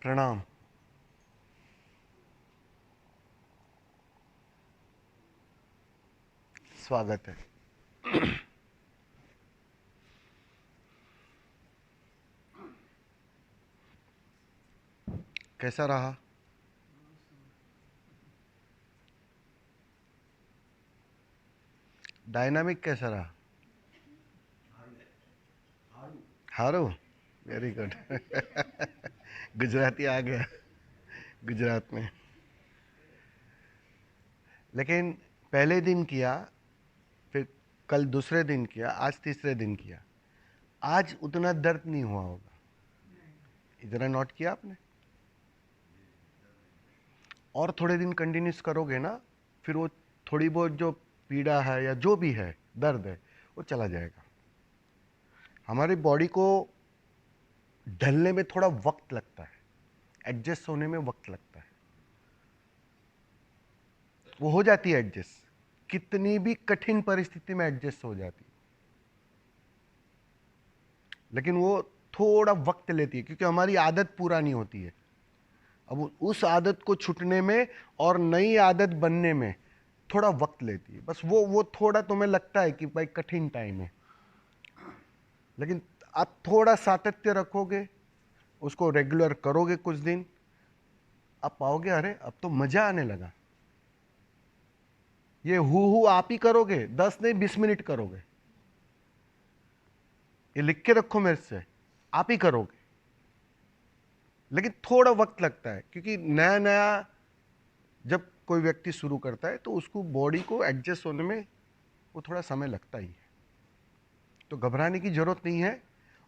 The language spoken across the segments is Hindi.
प्रणाम। स्वागत है। कैसा रहा? डायनामिक कैसा रहा? हारो। Very good. गुजराती आ गया गुजरात में। लेकिन पहले दिन किया, फिर कल दूसरे दिन किया, आज तीसरे दिन किया। आज उतना दर्द नहीं हुआ होगा, इतना नोट किया आपने? और थोड़े दिन कंटिन्यूस करोगे ना, फिर वो थोड़ी बहुत जो पीड़ा है या जो भी है, दर्द है, वो चला जाएगा। हमारी बॉडी को ढलने में थोड़ा वक्त लगता है, एडजस्ट होने में वक्त लगता है। वो हो जाती है एडजस्ट, कितनी भी कठिन परिस्थिति में एडजस्ट हो जाती है, लेकिन वो थोड़ा वक्त लेती है क्योंकि हमारी आदत पूरा नहीं होती है। अब उस आदत को छूटने में और नई आदत बनने में थोड़ा वक्त लेती है। बस वो थोड़ा तुम्हें लगता है कि भाई कठिन टाइम है, लेकिन आप थोड़ा सातत्य रखोगे, उसको रेगुलर करोगे कुछ दिन, आप पाओगे अरे अब तो मजा आने लगा। ये हु आप ही करोगे, 10 नहीं 20 मिनट करोगे। ये लिख के रखो मेरे से, आप ही करोगे। लेकिन थोड़ा वक्त लगता है क्योंकि नया नया जब कोई व्यक्ति शुरू करता है तो उसको बॉडी को एडजस्ट होने में वो थोड़ा समय लगता ही है। तो घबराने की जरूरत नहीं है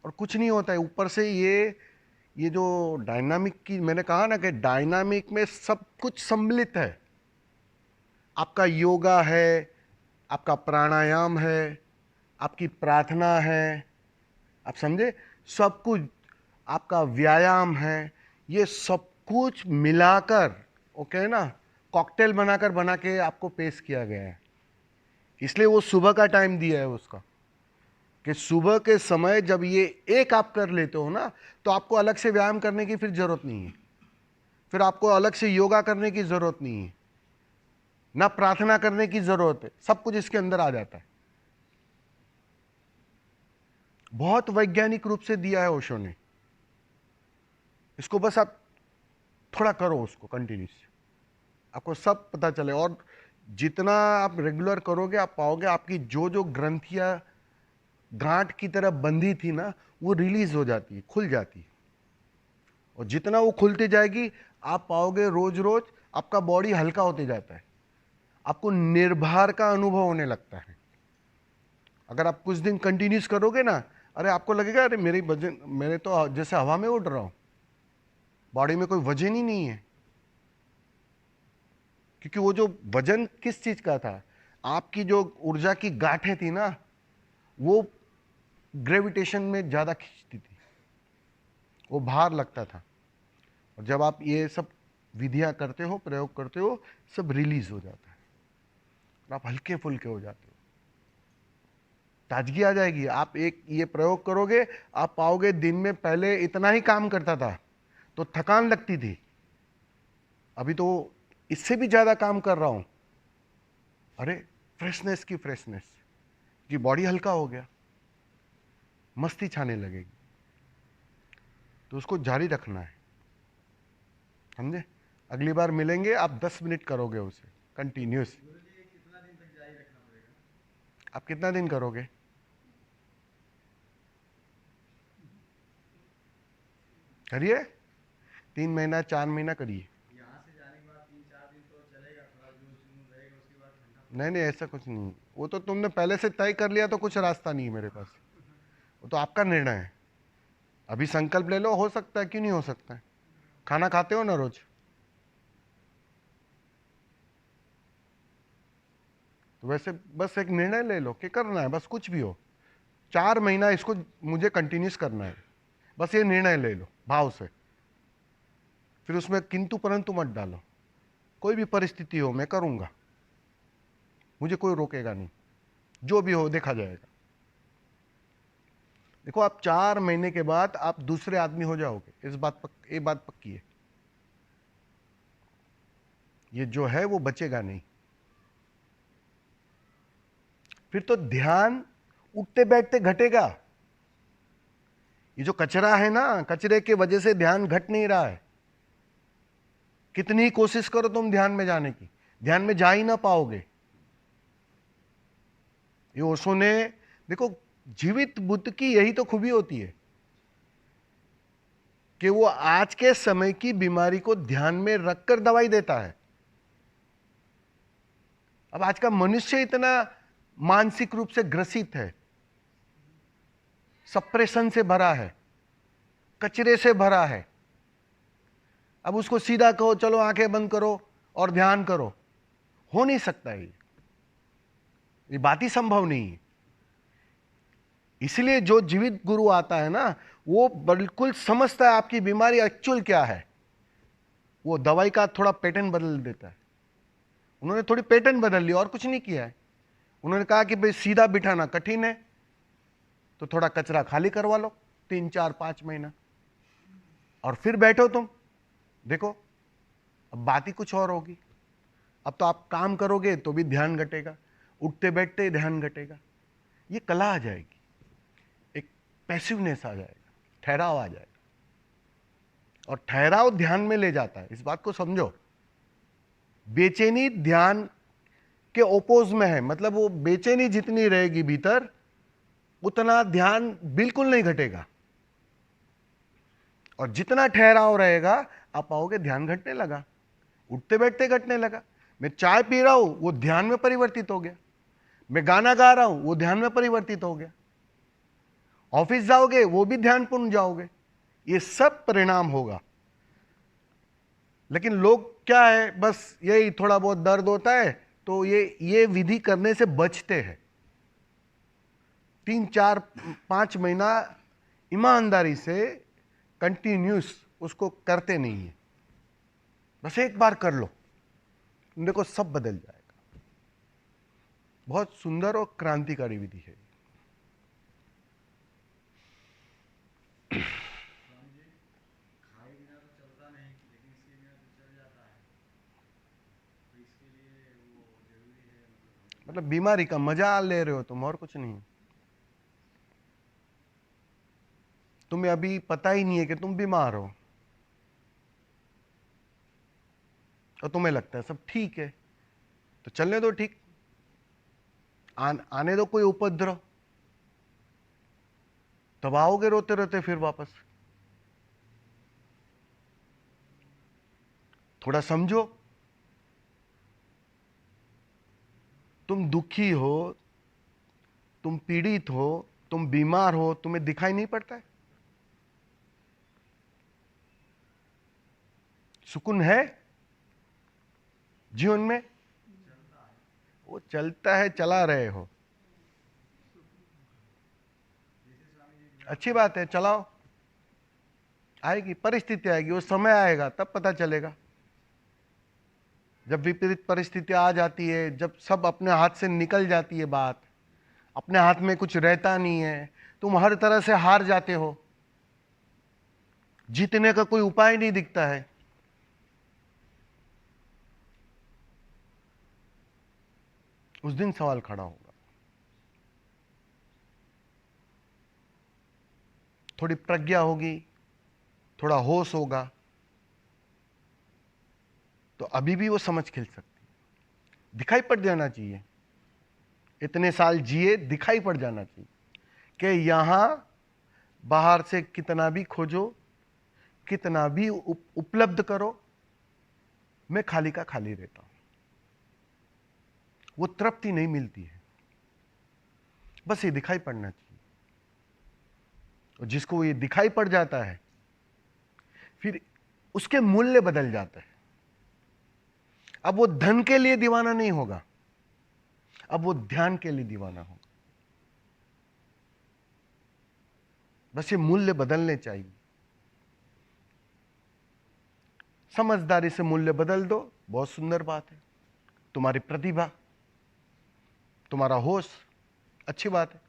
और कुछ नहीं होता है। ऊपर से ये जो डायनामिक की मैंने कहा ना कि डायनामिक में सब कुछ सम्मिलित है। आपका योगा है, आपका प्राणायाम है, आपकी प्रार्थना है, आप समझे, सब कुछ, आपका व्यायाम है, ये सब कुछ मिलाकर ओके ना, कॉकटेल बनाकर बना के आपको पेश किया गया है। इसलिए वो सुबह का टाइम दिया है उसका, कि सुबह के समय जब ये एक आप कर लेते हो ना, तो आपको अलग से व्यायाम करने की फिर जरूरत नहीं है, फिर आपको अलग से योगा करने की जरूरत नहीं है, ना प्रार्थना करने की जरूरत है। सब कुछ इसके अंदर आ जाता है। बहुत वैज्ञानिक रूप से दिया है ओशो ने इसको। बस आप थोड़ा करो उसको कंटिन्यूस, आपको सब पता चले। और जितना आप रेगुलर करोगे, आप पाओगे आपकी जो जो ग्रंथियां गांठ की तरह बंधी थी ना, वो रिलीज हो जाती है, खुल जाती है। और जितना वो खुलती जाएगी, आप पाओगे रोज रोज आपका बॉडी हल्का होते जाता है, आपको निर्भर का अनुभव होने लगता है। अगर आप कुछ दिन कंटिन्यूस करोगे ना, अरे आपको लगेगा अरे मेरी वजन, मेरे तो जैसे हवा में उड़ रहा हूं, बॉडी में कोई वजन ही नहीं है। क्योंकि वो जो वजन किस चीज का था, आपकी जो ऊर्जा की गांठें थी ना, वो ग्रेविटेशन में ज्यादा खींचती थी, वो भार लगता था। और जब आप ये सब विधियां करते हो, प्रयोग करते हो, सब रिलीज हो जाता है और आप हल्के फुल्के हो जाते हो, ताजगी आ जाएगी। आप एक ये प्रयोग करोगे, आप पाओगे दिन में पहले इतना ही काम करता था तो थकान लगती थी, अभी तो इससे भी ज्यादा काम कर रहा हूं, अरे फ्रेशनेस की फ्रेशनेस, कि बॉडी हल्का हो गया, मस्ती छाने लगेगी। तो उसको जारी रखना है, समझे? अगली बार मिलेंगे, आप 10 मिनट करोगे उसे कंटिन्यूस। आप कितना दिन करोगे? करिए, 3 महीना 4 महीना करिए। नहीं नहीं, ऐसा कुछ नहीं। वो तो तुमने पहले से तय कर लिया तो कुछ रास्ता नहीं है मेरे पास। वो तो आपका निर्णय है। अभी संकल्प ले लो, हो सकता है, क्यों नहीं हो सकता है। खाना खाते हो ना रोज, तो वैसे बस एक निर्णय ले लो कि करना है, बस कुछ भी हो। 4 महीना इसको मुझे कंटिन्यूस करना है, बस ये निर्णय ले लो भाव से। फिर उसमें किंतु परंतु मत डालो। कोई भी परिस्थिति हो मैं करूंगा, मुझे कोई रोकेगा नहीं, जो भी हो देखा जाएगा। देखो, आप 4 महीने के बाद आप दूसरे आदमी हो जाओगे, ये बात पक्की है। ये जो है वो बचेगा नहीं। फिर तो ध्यान उठते बैठते घटेगा। ये जो कचरा है ना, कचरे की वजह से ध्यान घट नहीं रहा है। कितनी ही कोशिश करो तुम ध्यान में जाने की, ध्यान में जा ही ना पाओगे। ये ओशो ने, देखो, जीवित बुद्ध की यही तो खूबी होती है कि वो आज के समय की बीमारी को ध्यान में रखकर दवाई देता है। अब आज का मनुष्य इतना मानसिक रूप से ग्रसित है, सप्रेशन से भरा है, कचरे से भरा है। अब उसको सीधा कहो चलो आंखें बंद करो और ध्यान करो, हो नहीं सकता। ये बात ही संभव नहीं है। इसलिए जो जीवित गुरु आता है ना, वो बिल्कुल समझता है आपकी बीमारी एक्चुअल क्या है। वो दवाई का थोड़ा पैटर्न बदल देता है। उन्होंने थोड़ी पैटर्न बदल ली और कुछ नहीं किया है। उन्होंने कहा कि भाई सीधा बिठाना कठिन है तो थोड़ा कचरा खाली करवा लो 3 4 5 महीना, और फिर बैठो तुम, देखो अब बात ही कुछ और होगी। अब तो आप काम करोगे तो भी ध्यान घटेगा, उठते बैठते ही ध्यान घटेगा। ये कला आ जाएगी, एक पैसिवनेस आ जाएगा, ठहराव आ जाएगा। और ठहराव ध्यान में ले जाता है, इस बात को समझो। बेचैनी ध्यान के ओपोज में है, मतलब वो बेचैनी जितनी रहेगी भीतर उतना ध्यान बिल्कुल नहीं घटेगा। और जितना ठहराव रहेगा आप पाओगे ध्यान घटने लगा, उठते बैठते घटने लगा। मैं चाय पी रहा हूं वो ध्यान में परिवर्तित हो गया, मैं गाना गा रहा हूं वो ध्यान में परिवर्तित हो गया। ऑफिस जाओगे वो भी ध्यानपूर्ण जाओगे। ये सब परिणाम होगा। लेकिन लोग क्या है, बस यही थोड़ा बहुत दर्द होता है तो ये विधि करने से बचते हैं। 3 4 5 महीना ईमानदारी से कंटिन्यूस उसको करते नहीं है। बस एक बार कर लो, देखो सब बदल जाएगा। बहुत सुंदर और क्रांतिकारी विधि है। मतलब बीमारी का मजा ले रहे हो तुम, और कुछ नहीं। तुम्हें अभी पता ही नहीं है कि तुम बीमार हो, और तुम्हें लगता है सब ठीक है तो चलने दो, ठीक आने दो कोई उपद्रव, तब आओगे रोते रोते फिर वापस। थोड़ा समझो, तुम दुखी हो, तुम पीड़ित हो, तुम बीमार हो, तुम्हें दिखाई नहीं पड़ता है? सुकून है जीवन में? वो चलता है, चला रहे हो, अच्छी बात है, चलाओ। आएगी परिस्थिति, आएगी, वो समय आएगा तब पता चलेगा। जब विपरीत परिस्थिति आ जाती है, जब सब अपने हाथ से निकल जाती है, बात अपने हाथ में कुछ रहता नहीं है, तुम हर तरह से हार जाते हो, जीतने का कोई उपाय नहीं दिखता है, उस दिन सवाल खड़ा होगा। थोड़ी प्रज्ञा होगी, थोड़ा होश होगा, तो अभी भी वो समझ खिल सकती है। दिखाई पड़ जाना चाहिए, इतने साल जिए, दिखाई पड़ जाना चाहिए कि यहां बाहर से कितना भी खोजो, कितना भी उपलब्ध करो, मैं खाली का खाली रहता हूं। वो तृप्ति नहीं मिलती है, बस ये दिखाई पड़ना चाहिए। और जिसको ये दिखाई पड़ जाता है फिर उसके मूल्य बदल जाता है। अब वो धन के लिए दीवाना नहीं होगा, अब वो ध्यान के लिए दीवाना होगा। बस ये मूल्य बदलने चाहिए। समझदारी से मूल्य बदल दो, बहुत सुंदर बात है। तुम्हारी प्रतिभा, तुम्हारा होश, अच्छी बात है।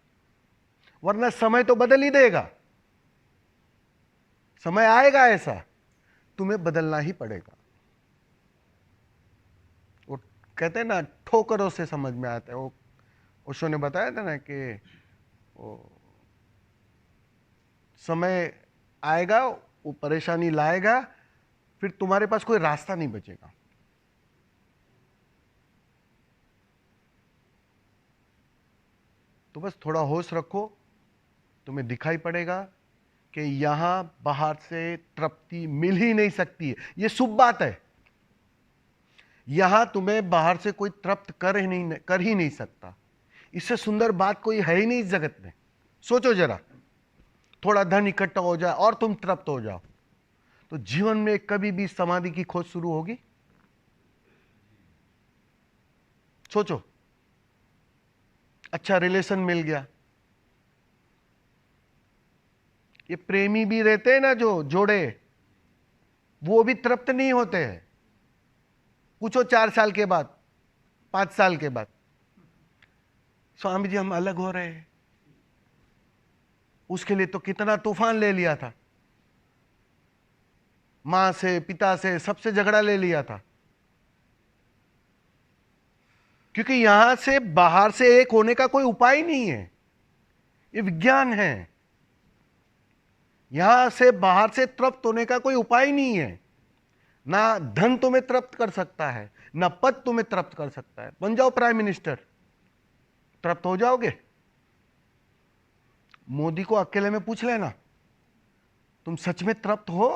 वरना समय तो बदल ही देगा, समय आएगा ऐसा, तुम्हें बदलना ही पड़ेगा। कहते हैं ना ठोकरों से समझ में आता है। वो ओशो ने बताया था ना कि वो समय आएगा, वो परेशानी लाएगा, फिर तुम्हारे पास कोई रास्ता नहीं बचेगा। तो बस थोड़ा होश रखो, तुम्हें दिखाई पड़ेगा कि यहां बाहर से तृप्ति मिल ही नहीं सकती है। यह शुभ बात है, यहां तुम्हें बाहर से कोई तृप्त कर ही नहीं सकता। इससे सुंदर बात कोई है ही नहीं इस जगत में। सोचो जरा, थोड़ा धन इकट्ठा हो जाए और तुम तृप्त हो जाओ, तो जीवन में कभी भी समाधि की खोज शुरू होगी? सोचो, अच्छा रिलेशन मिल गया, ये प्रेमी भी रहते हैं ना जो जोड़े, वो भी तृप्त नहीं होते हैं। पूछो 4 साल के बाद, 5 साल के बाद, स्वामी जी हम अलग हो रहे हैं। उसके लिए तो कितना तूफान ले लिया था, मां से, पिता से, सबसे झगड़ा ले लिया था, क्योंकि यहां से बाहर से एक होने का कोई उपाय नहीं है। ये विज्ञान है, यहां से बाहर से तृप्त होने का कोई उपाय नहीं है। ना धन तुम्हें तृप्त कर सकता है, ना पद तुम्हें तृप्त कर सकता है। बन जाओ प्राइम मिनिस्टर, तृप्त हो जाओगे? मोदी को अकेले में पूछ लेना, तुम सच में तृप्त हो?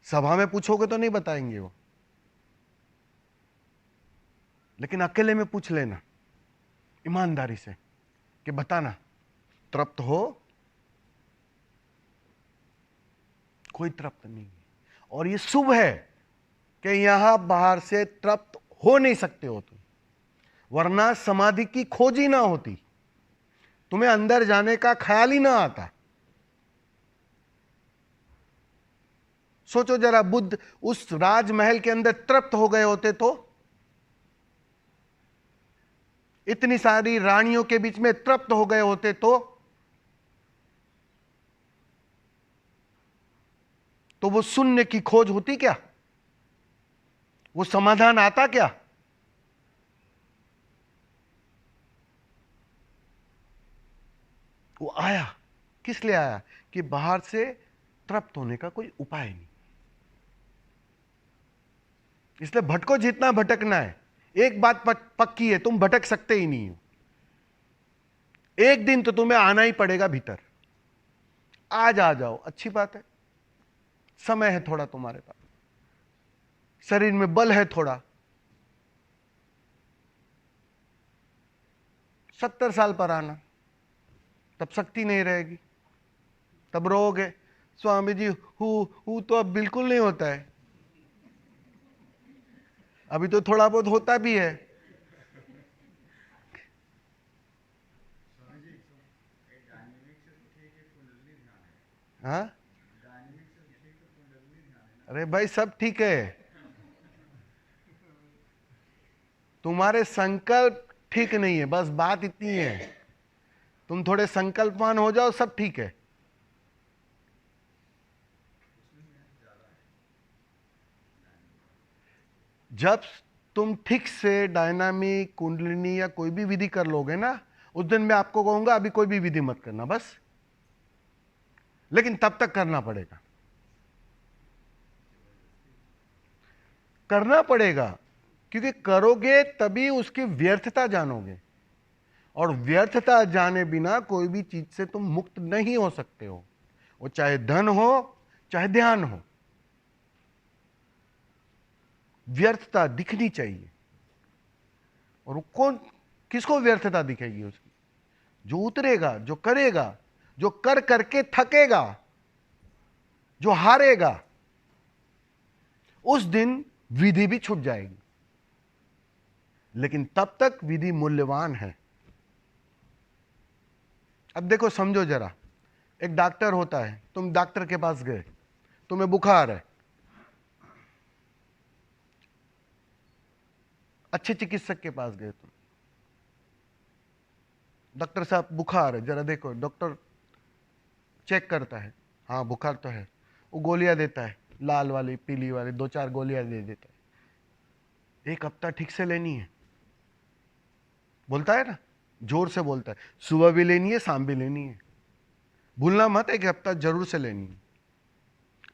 सभा में पूछोगे तो नहीं बताएंगे वो, लेकिन अकेले में पूछ लेना ईमानदारी से कि बताना तृप्त हो? कोई तृप्त नहीं है। और ये शुभ है कि यहां बाहर से तृप्त हो नहीं सकते हो तुम, वरना समाधि की खोज ही ना होती, तुम्हें अंदर जाने का ख्याल ही ना आता। सोचो जरा, बुद्ध उस राजमहल के अंदर तृप्त हो गए होते तो, इतनी सारी रानियों के बीच में तृप्त हो गए होते तो वो शून्य की खोज होती क्या? वो समाधान आता क्या? वो आया, किस लिए आया? कि बाहर से तृप्त होने का कोई उपाय नहीं। इसलिए भटको जितना भटकना है, एक बात पक्की है, तुम भटक सकते ही नहीं हो। एक दिन तो तुम्हें आना ही पड़ेगा भीतर। आज आ जाओ, अच्छी बात है, समय है थोड़ा तुम्हारे पास, शरीर में बल है थोड़ा। 70 साल पर आना, तब शक्ति नहीं रहेगी, तब रोओगे स्वामी जी हु तो अब बिल्कुल नहीं होता है, अभी तो थोड़ा बहुत होता भी है। हाँ, अरे भाई सब ठीक है, तुम्हारे संकल्प ठीक नहीं है, बस बात इतनी है। तुम थोड़े संकल्पवान हो जाओ, सब ठीक है। जब तुम ठीक से डायनामिक कुंडलिनी या कोई भी विधि कर लोगे ना, उस दिन मैं आपको कहूंगा अभी कोई भी विधि मत करना बस, लेकिन तब तक करना पड़ेगा, करना पड़ेगा, क्योंकि करोगे तभी उसकी व्यर्थता जानोगे, और व्यर्थता जाने बिना कोई भी चीज से तुम मुक्त नहीं हो सकते हो। वो चाहे धन हो, चाहे ध्यान हो, व्यर्थता दिखनी चाहिए। और वो कौन, किसको व्यर्थता दिखेगी? उसकी जो उतरेगा, जो करेगा, जो कर करके थकेगा, जो हारेगा, उस दिन विधि भी छूट जाएगी। लेकिन तब तक विधि मूल्यवान है। अब देखो, समझो जरा, एक डॉक्टर होता है, तुम डॉक्टर के पास गए, तुम्हें बुखार है, अच्छे चिकित्सक के पास गए तुम, डॉक्टर साहब बुखार है, जरा देखो। डॉक्टर चेक करता है, हाँ बुखार तो है, वो गोलियां देता है, लाल वाली पीली वाली 2-4 गोलियां दे देता है। 1 हफ्ता ठीक से लेनी है, बोलता है ना, जोर से बोलता है, सुबह भी लेनी है, शाम भी लेनी है, भूलना मत 1 हफ्ता जरूर से लेनी है।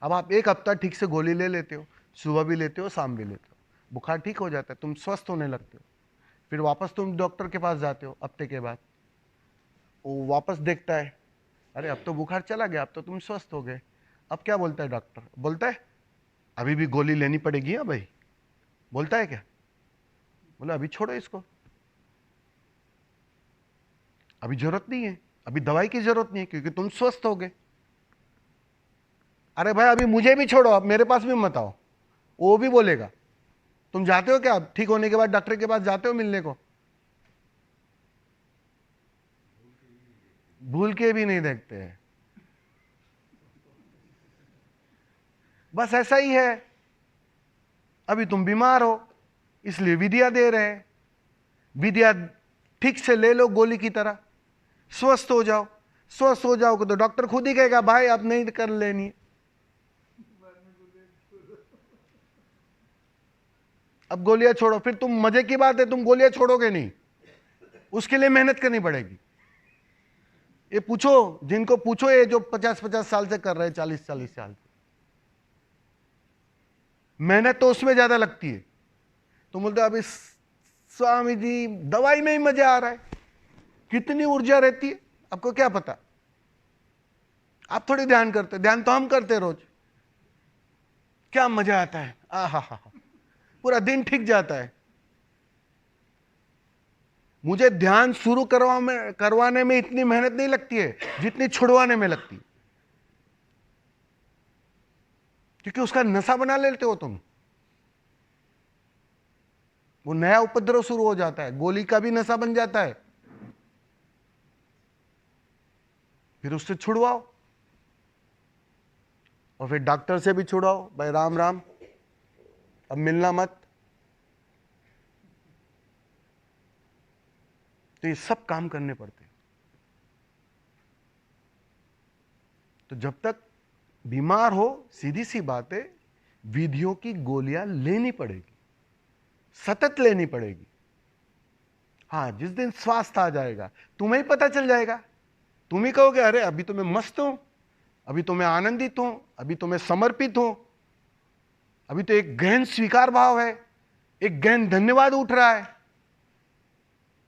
अब आप 1 हफ्ता ठीक से गोली ले लेते हो, सुबह भी लेते हो, शाम भी लेते हो, बुखार ठीक हो जाता है, तुम स्वस्थ होने लगते हो। फिर वापस तुम डॉक्टर के पास जाते हो हफ्ते के बाद, वो वापस देखता है, अरे अब तो बुखार चला गया, अब तो तुम स्वस्थ हो गए। अब क्या बोलता है डॉक्टर? बोलता है अभी भी गोली लेनी पड़ेगी। हाँ भाई, बोलता है क्या? बोला अभी छोड़ो इसको, अभी जरूरत नहीं है, अभी दवाई की जरूरत नहीं है, क्योंकि तुम स्वस्थ हो गए। अरे भाई अभी मुझे भी छोड़ो, अब मेरे पास भी मत आओ, वो भी बोलेगा। तुम जाते हो क्या ठीक होने के बाद डॉक्टर के पास जाते हो मिलने को? भूल के भी नहीं देखते हैं। बस ऐसा ही है, अभी तुम बीमार हो इसलिए विधियां दे रहे हैं, विधियां ठीक से ले लो गोली की तरह, स्वस्थ हो जाओ। स्वस्थ हो जाओगे तो डॉक्टर खुद ही कहेगा भाई अब नहीं कर लेनी है। अब गोलियां छोड़ो, फिर तुम, मजे की बात है, तुम गोलियां छोड़ोगे नहीं, उसके लिए मेहनत करनी पड़ेगी। ये पूछो, जिनको पूछो, ये जो 50-50 साल से कर रहे हैं, 40-40 साल, मेहनत तो उसमें ज्यादा लगती है। तुम बोलते अभी स्वामी जी दवाई में ही मजा आ रहा है, कितनी ऊर्जा रहती है आपको क्या पता? आप थोड़ी ध्यान करते, ध्यान तो हम करते रोज, क्या मजा आता है, आहा हा, पूरा दिन ठीक जाता है। मुझे ध्यान शुरू करवाने में इतनी मेहनत नहीं लगती है जितनी छुड़वाने में लगती है, क्योंकि उसका नशा बना लेते हो तुम। वो नया उपद्रव शुरू हो जाता है, गोली का भी नशा बन जाता है, फिर उससे छुड़वाओ, और फिर डॉक्टर से भी छुड़ाओ, भाई राम राम, अब मिलना मत। तो ये सब काम करने पड़ते हैं। तो जब तक बीमार हो, सीधी सी बात है, विधियों की गोलियां लेनी पड़ेगी, सतत लेनी पड़ेगी। हाँ, जिस दिन स्वास्थ्य आ जाएगा तुम्हें ही पता चल जाएगा, तुम ही कहोगे अरे अभी तो मैं मस्त हूं, अभी तो मैं आनंदित हूं, अभी तो मैं समर्पित हूं, अभी तो एक गहन स्वीकार भाव है, एक गहन धन्यवाद उठ रहा है।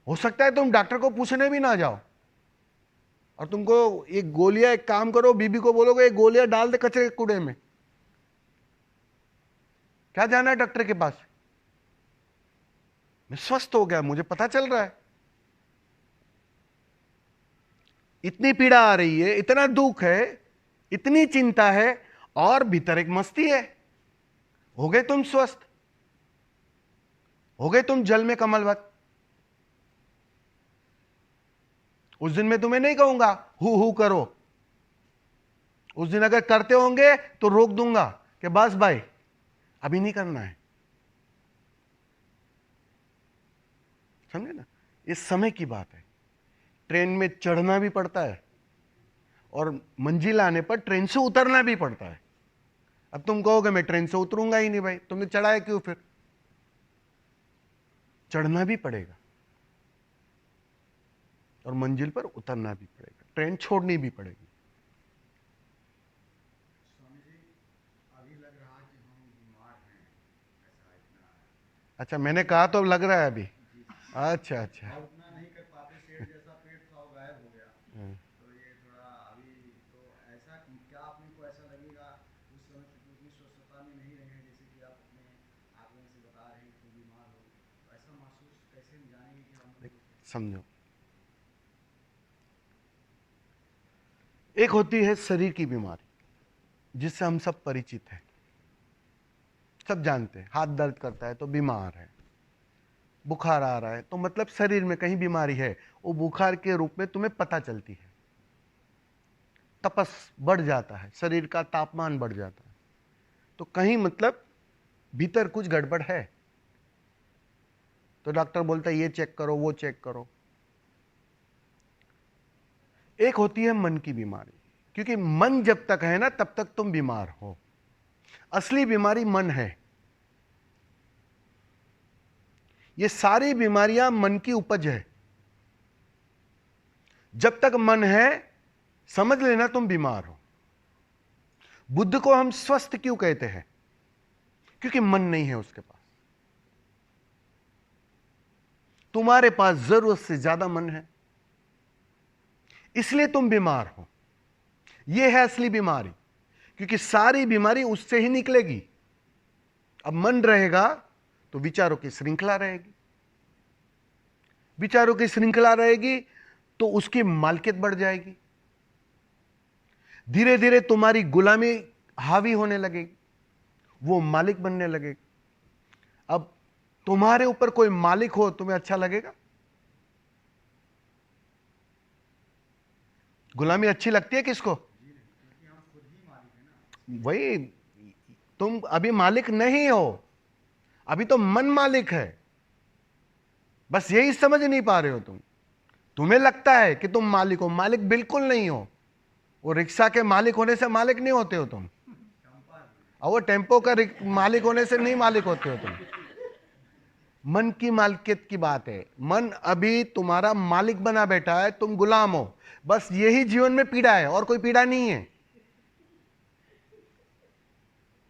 हो सकता है तुम डॉक्टर को पूछने भी ना जाओ, और तुमको एक गोलियां, एक काम करो, बीबी को बोलोगे एक गोलियां डाल दे कचरे के कूड़े में, क्या जाना है डॉक्टर के पास, मैं स्वस्थ हो गया, मुझे पता चल रहा है। इतनी पीड़ा आ रही है, इतना दुख है, इतनी चिंता है, और भीतर एक मस्ती है, हो गए तुम स्वस्थ, हो गए तुम जल में कमलवत। उस दिन मैं तुम्हें नहीं कहूंगा हु करो, उस दिन अगर करते होंगे तो रोक दूंगा कि बस भाई अभी नहीं करना है। समझे ना, इस समय की बात है। ट्रेन में चढ़ना भी पड़ता है, और मंजिल आने पर ट्रेन से उतरना भी पड़ता है। अब तुम कहोगे मैं ट्रेन से उतरूंगा ही नहीं, भाई तुमने चढ़ाया क्यों? फिर चढ़ना भी पड़ेगा, और मंजिल पर उतरना भी पड़ेगा, ट्रेन छोड़नी भी पड़ेगी। अच्छा, मैंने कहा तो लग रहा है अभी। अच्छा अच्छा। उतना नहीं कर पाते, शेर जैसा पेट था वो गायब हो गया। तो ये थोड़ा अभी तो ऐसा क्या आपने को ऐसा लगेगा उस समय क्योंकि उतनी स्वस्थता में नहीं रहे हैं, जैसे कि आप अपने आकलन से बता रहे हैं कि बीमार हो, तो ऐसा महसूस कैसे हम जानेंगे कि हम लोग समझो, एक होती है शरीर की बीमारी जिससे हम सब परिचित हैं, सब जानते हैं, हाथ दर्द करता है तो बीमार है, बुखार आ रहा है तो मतलब शरीर में कहीं बीमारी है, वो बुखार के रूप में तुम्हें पता चलती है, तपस बढ़ जाता है, शरीर का तापमान बढ़ जाता है, तो कहीं मतलब भीतर कुछ गड़बड़ है, तो डॉक्टर बोलता है ये चेक करो, वो चेक करो। एक होती है मन की बीमारी, क्योंकि मन जब तक है ना तब तक तुम बीमार हो, असली बीमारी मन है। ये सारी बीमारियां मन की उपज है। जब तक मन है, समझ लेना तुम बीमार हो। बुद्ध को हम स्वस्थ क्यों कहते हैं? क्योंकि मन नहीं है उसके पास। तुम्हारे पास जरूरत से ज्यादा मन है, इसलिए तुम बीमार हो। यह है असली बीमारी, क्योंकि सारी बीमारी उससे ही निकलेगी। अब मन रहेगा तो विचारों की श्रृंखला रहेगी, विचारों की श्रृंखला रहेगी तो उसकी मालकियत बढ़ जाएगी। धीरे धीरे तुम्हारी गुलामी हावी होने लगेगी, वो मालिक बनने लगेगी। अब तुम्हारे ऊपर कोई मालिक हो, तुम्हें अच्छा लगेगा? गुलामी अच्छी लगती है किसको? वही, तुम अभी मालिक नहीं हो, अभी तो मन मालिक है। बस यही समझ नहीं पा रहे हो तुम। तुम्हें लगता है कि तुम मालिक हो, मालिक बिल्कुल नहीं हो। वो रिक्शा के मालिक होने से मालिक नहीं होते हो तुम, और वो टेम्पो का मालिक होने से नहीं मालिक होते हो तुम। मन की मालिकियत की बात है। मन अभी तुम्हारा मालिक बना बैठा है, तुम गुलाम हो। बस यही जीवन में पीड़ा है, और कोई पीड़ा नहीं है।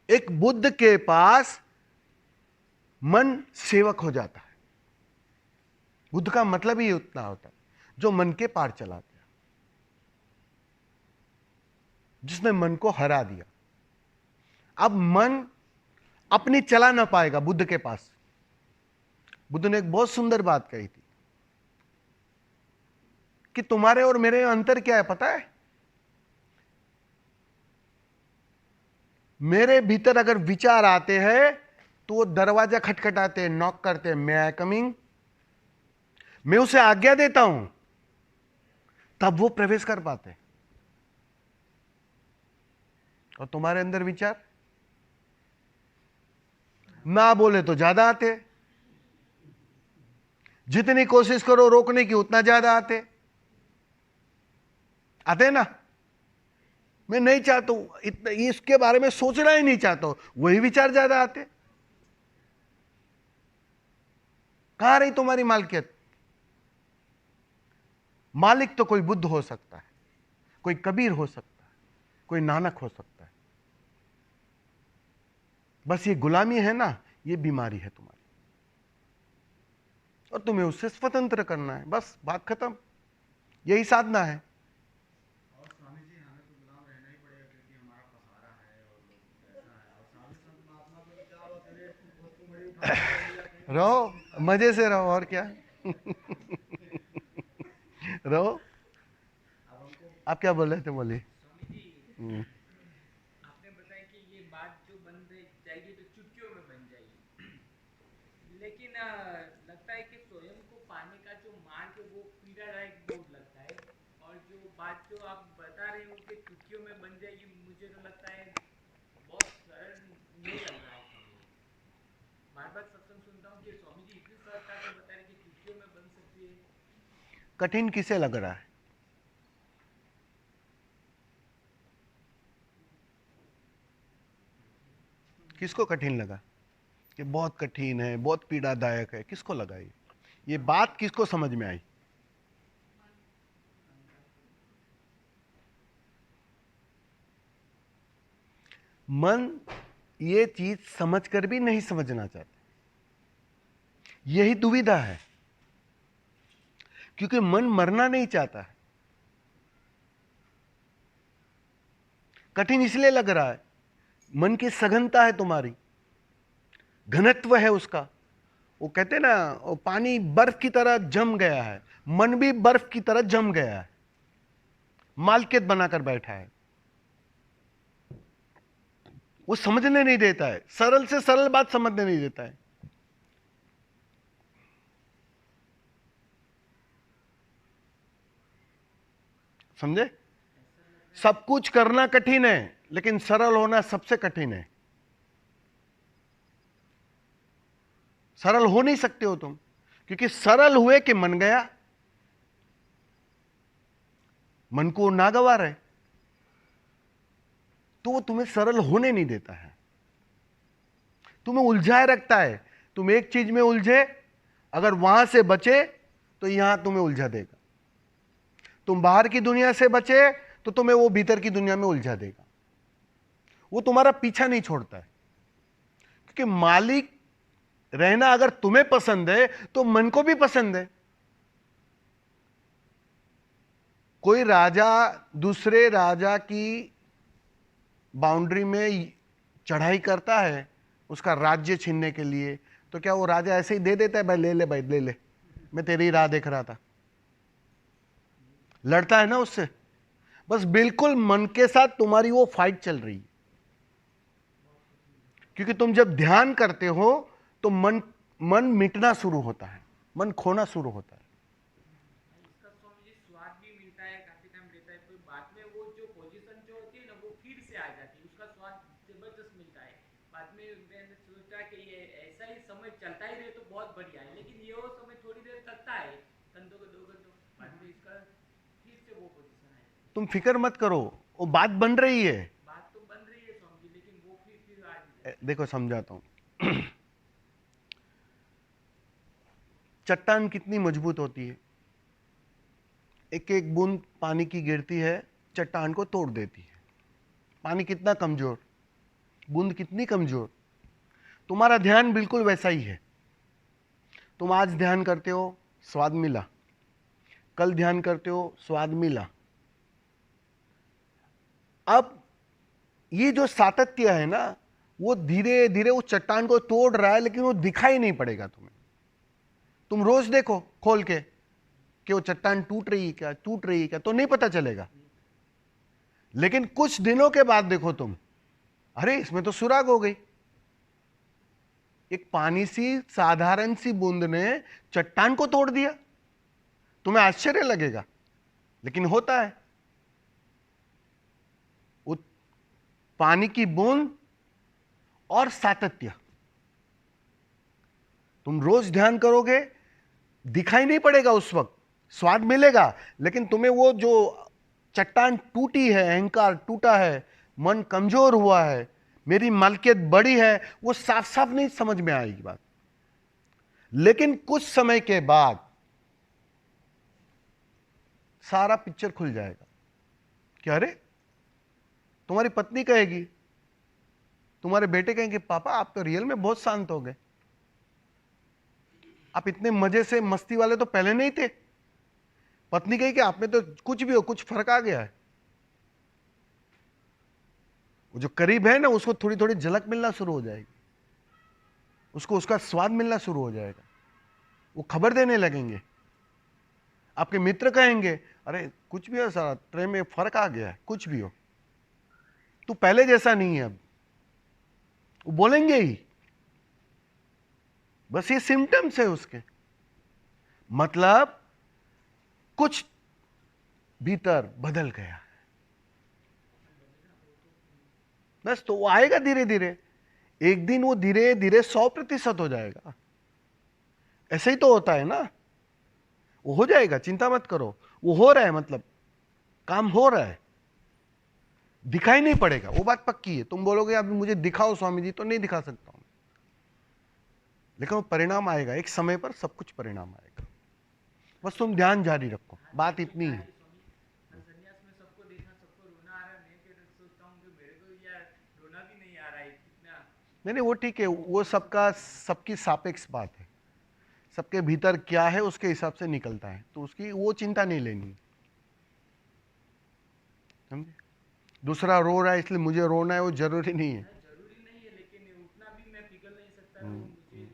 एक बुद्ध के पास मन सेवक हो जाता है। बुद्ध का मतलब ही उतना होता है, जो मन के पार चला गया, जिसने मन को हरा दिया। अब मन अपनी चला ना पाएगा बुद्ध के पास। बुद्ध ने एक बहुत सुंदर बात कही थी कि तुम्हारे और मेरे अंतर क्या है पता है? मेरे भीतर अगर विचार आते हैं तो वो दरवाजा खटखटाते हैं, नॉक करते हैं, मे आई कमिंग। मैं उसे आज्ञा देता हूं, तब वो प्रवेश कर पाते हैं। और तुम्हारे अंदर विचार ना बोले तो ज्यादा आते, जितनी कोशिश करो रोकने की उतना ज्यादा आते ना। मैं नहीं चाहता हूं इतना, इसके बारे में सोचना ही नहीं चाहता हूं, वही विचार ज्यादा आते। कहां रही तुम्हारी मालकियत? मालिक तो कोई बुद्ध हो सकता है, कोई कबीर हो सकता है, कोई नानक हो सकता है। बस ये गुलामी है ना, ये बीमारी है तुम्हारी, और तुम्हें उससे स्वतंत्र करना है। बस बात खत्म, यही साधना है। और स्वामी जी, हमें तो गुलाम रहना ही पड़ेगा, क्योंकि हमारा सहारा है और लोग ऐसा है। और साधु संत महात्मा को तो क्या हुआ, चले वस्तु बड़ी उठा के ले लिया, कहीं रहो, मजे से रहो, और क्या। रहो। अब हमको आप क्या बोल रहे थे? बोलिए। स्वामी जी, हम्म। आपने बताया कि ये बात जो बन जाएगी तो चुटकियों में बन जाएगी, लेकिन लगता है कि स्वयं को पाने का जो मार्ग है वो पीड़ादायक बहुत लगता है, और जो बात जो आप बता रहे हो कि चुटकियों में बन जाएगी, मुझे तो लगता है बहुत सरल नहीं लग रहा है स्वामी जी। बार बार सत्संग सुनता हूँ कि स्वामी जी इतनी सरलता से बता रहे कि चुटकियों में बन सकती है। कठिन किसे लग रहा है? किसको कठिन लगा कि बहुत कठिन है, बहुत पीड़ादायक है? किसको लगा ये बात किसको समझ में आई? मन ये चीज समझकर भी नहीं समझना चाहता, यही दुविधा है। क्योंकि मन मरना नहीं चाहता है। कठिन इसलिए लग रहा है, मन की सघनता है तुम्हारी, घनत्व है उसका। वो कहते ना, वो पानी बर्फ की तरह जम गया है, मन भी बर्फ की तरह जम गया है, मालकियत बनाकर बैठा है। वो समझने नहीं देता है, सरल से सरल बात समझने नहीं देता है। समझे? सब कुछ करना कठिन है, लेकिन सरल होना सबसे कठिन है। सरल हो नहीं सकते हो तुम, क्योंकि सरल हुए कि मन गया, मन को नागवार है, तो वो तुम्हें सरल होने नहीं देता है। तुम्हें उलझाए रखता है। तुम एक चीज में उलझे, अगर वहां से बचे तो यहां तुम्हें उलझा देगा। तुम बाहर की दुनिया से बचे तो तुम्हें वो भीतर की दुनिया में उलझा देगा। वो तुम्हारा पीछा नहीं छोड़ता है, क्योंकि मालिक रहना अगर तुम्हें पसंद है तो मन को भी पसंद है। कोई राजा दूसरे राजा की बाउंड्री में चढ़ाई करता है उसका राज्य छीनने के लिए, तो क्या वो राजा ऐसे ही दे देता है, भाई ले ले, भाई ले ले, मैं तेरी राह देख रहा था? लड़ता है ना उससे। बस बिल्कुल मन के साथ तुम्हारी वो फाइट चल रही है, क्योंकि तुम जब ध्यान करते हो तो मन मिटना शुरू होता है, मन खोना शुरू होता है। इसका स्वामी जी स्वाद भी मिलता है, काफी टाइम रहता है, फिर बाद में वो जो पोजीशन जो होती है ना वो फिर से आ जाती है, उसका स्वाद जबरदस्त मिलता है। बाद में मैंने सोचा कि ये ऐसा ही समय चलता ही रहे तो बहुत बढ़िया है, लेकिन ये वो समय थोड़ी देर चलता है, घंटों का 2 घंटों, बाद में इसका फिर से वो पोजीशन है। तुम फिक्र मत करो, वो बात बन रही है। बात तो बन रही है स्वामी जी, लेकिन वो फिर आ जाती है। देखो समझाता हूं। चट्टान कितनी मजबूत होती है, एक एक बूंद पानी की गिरती है, चट्टान को तोड़ देती है। पानी कितना कमजोर, बूंद कितनी कमजोर। तुम्हारा ध्यान बिल्कुल वैसा ही है। तुम आज ध्यान करते हो, स्वाद मिला, कल ध्यान करते हो, स्वाद मिला। अब ये जो सातत्य है ना, वो धीरे धीरे उस चट्टान को तोड़ रहा है, लेकिन वो दिखाई नहीं पड़ेगा तुम्हें। तुम रोज देखो खोल के कि वो चट्टान टूट रही है क्या, टूट रही है क्या, तो नहीं पता चलेगा। लेकिन कुछ दिनों के बाद देखो तुम, अरे इसमें तो सुराग हो गई। एक पानी सी साधारण सी बूंद ने चट्टान को तोड़ दिया। तुम्हें आश्चर्य लगेगा, लेकिन होता है। वो पानी की बूंद और सातत्य, तुम रोज ध्यान करोगे, दिखाई नहीं पड़ेगा उस वक्त, स्वाद मिलेगा, लेकिन तुम्हें वो जो चट्टान टूटी है, अहंकार टूटा है, मन कमजोर हुआ है, मेरी मालकियत बड़ी है, वो साफ साफ नहीं समझ में आएगी बात। लेकिन कुछ समय के बाद सारा पिक्चर खुल जाएगा। क्या अरे, तुम्हारी पत्नी कहेगी, तुम्हारे बेटे कहेंगे, पापा आप तो रियल में बहुत शांत हो गए, आप इतने मजे से मस्ती वाले तो पहले नहीं थे। पत्नी कही कि आप में तो कुछ भी हो, कुछ फर्क आ गया है। वो जो करीब है ना, उसको थोड़ी थोड़ी झलक मिलना शुरू हो जाएगी, उसको उसका स्वाद मिलना शुरू हो जाएगा, वो खबर देने लगेंगे। आपके मित्र कहेंगे, अरे कुछ भी हो सारा ट्रेन में फर्क आ गया है, कुछ भी हो, तू पहले जैसा नहीं है अब। वो बोलेंगे ही, बस ये सिम्टम्स है उसके। मतलब कुछ भीतर बदल गया, बस। तो वो आएगा धीरे धीरे, एक दिन वो धीरे धीरे 100% हो जाएगा। ऐसे ही तो होता है ना, वो हो जाएगा, चिंता मत करो। वो हो रहा है, मतलब काम हो रहा है, दिखाई नहीं पड़ेगा, वो बात पक्की है। तुम बोलोगे अभी मुझे दिखाओ स्वामी जी, तो नहीं दिखा सकता हूं, लेकिन वो परिणाम आएगा, एक समय पर सब कुछ परिणाम आएगा। बस तुम ध्यान जारी रखो, बात इतनी है। संन्यास में सबको देखा, सबको रोना आ रहा है, मैं फिर सोचता हूँ कि मेरे को यार रोना भी नहीं आ रहा है कितना। नहीं नहीं, वो ठीक है, वो सबका सबकी सापेक्ष बात है। सबके भीतर क्या है उसके हिसाब से निकलता है, तो उसकी वो चिंता नहीं लेनी, समझे? दूसरा रो रहा है इसलिए मुझे रोना है, वो जरूरी नहीं है। जरूरी नहीं है, लेकिन उतना भी मैं पिघल नहीं सकता, वो मुझे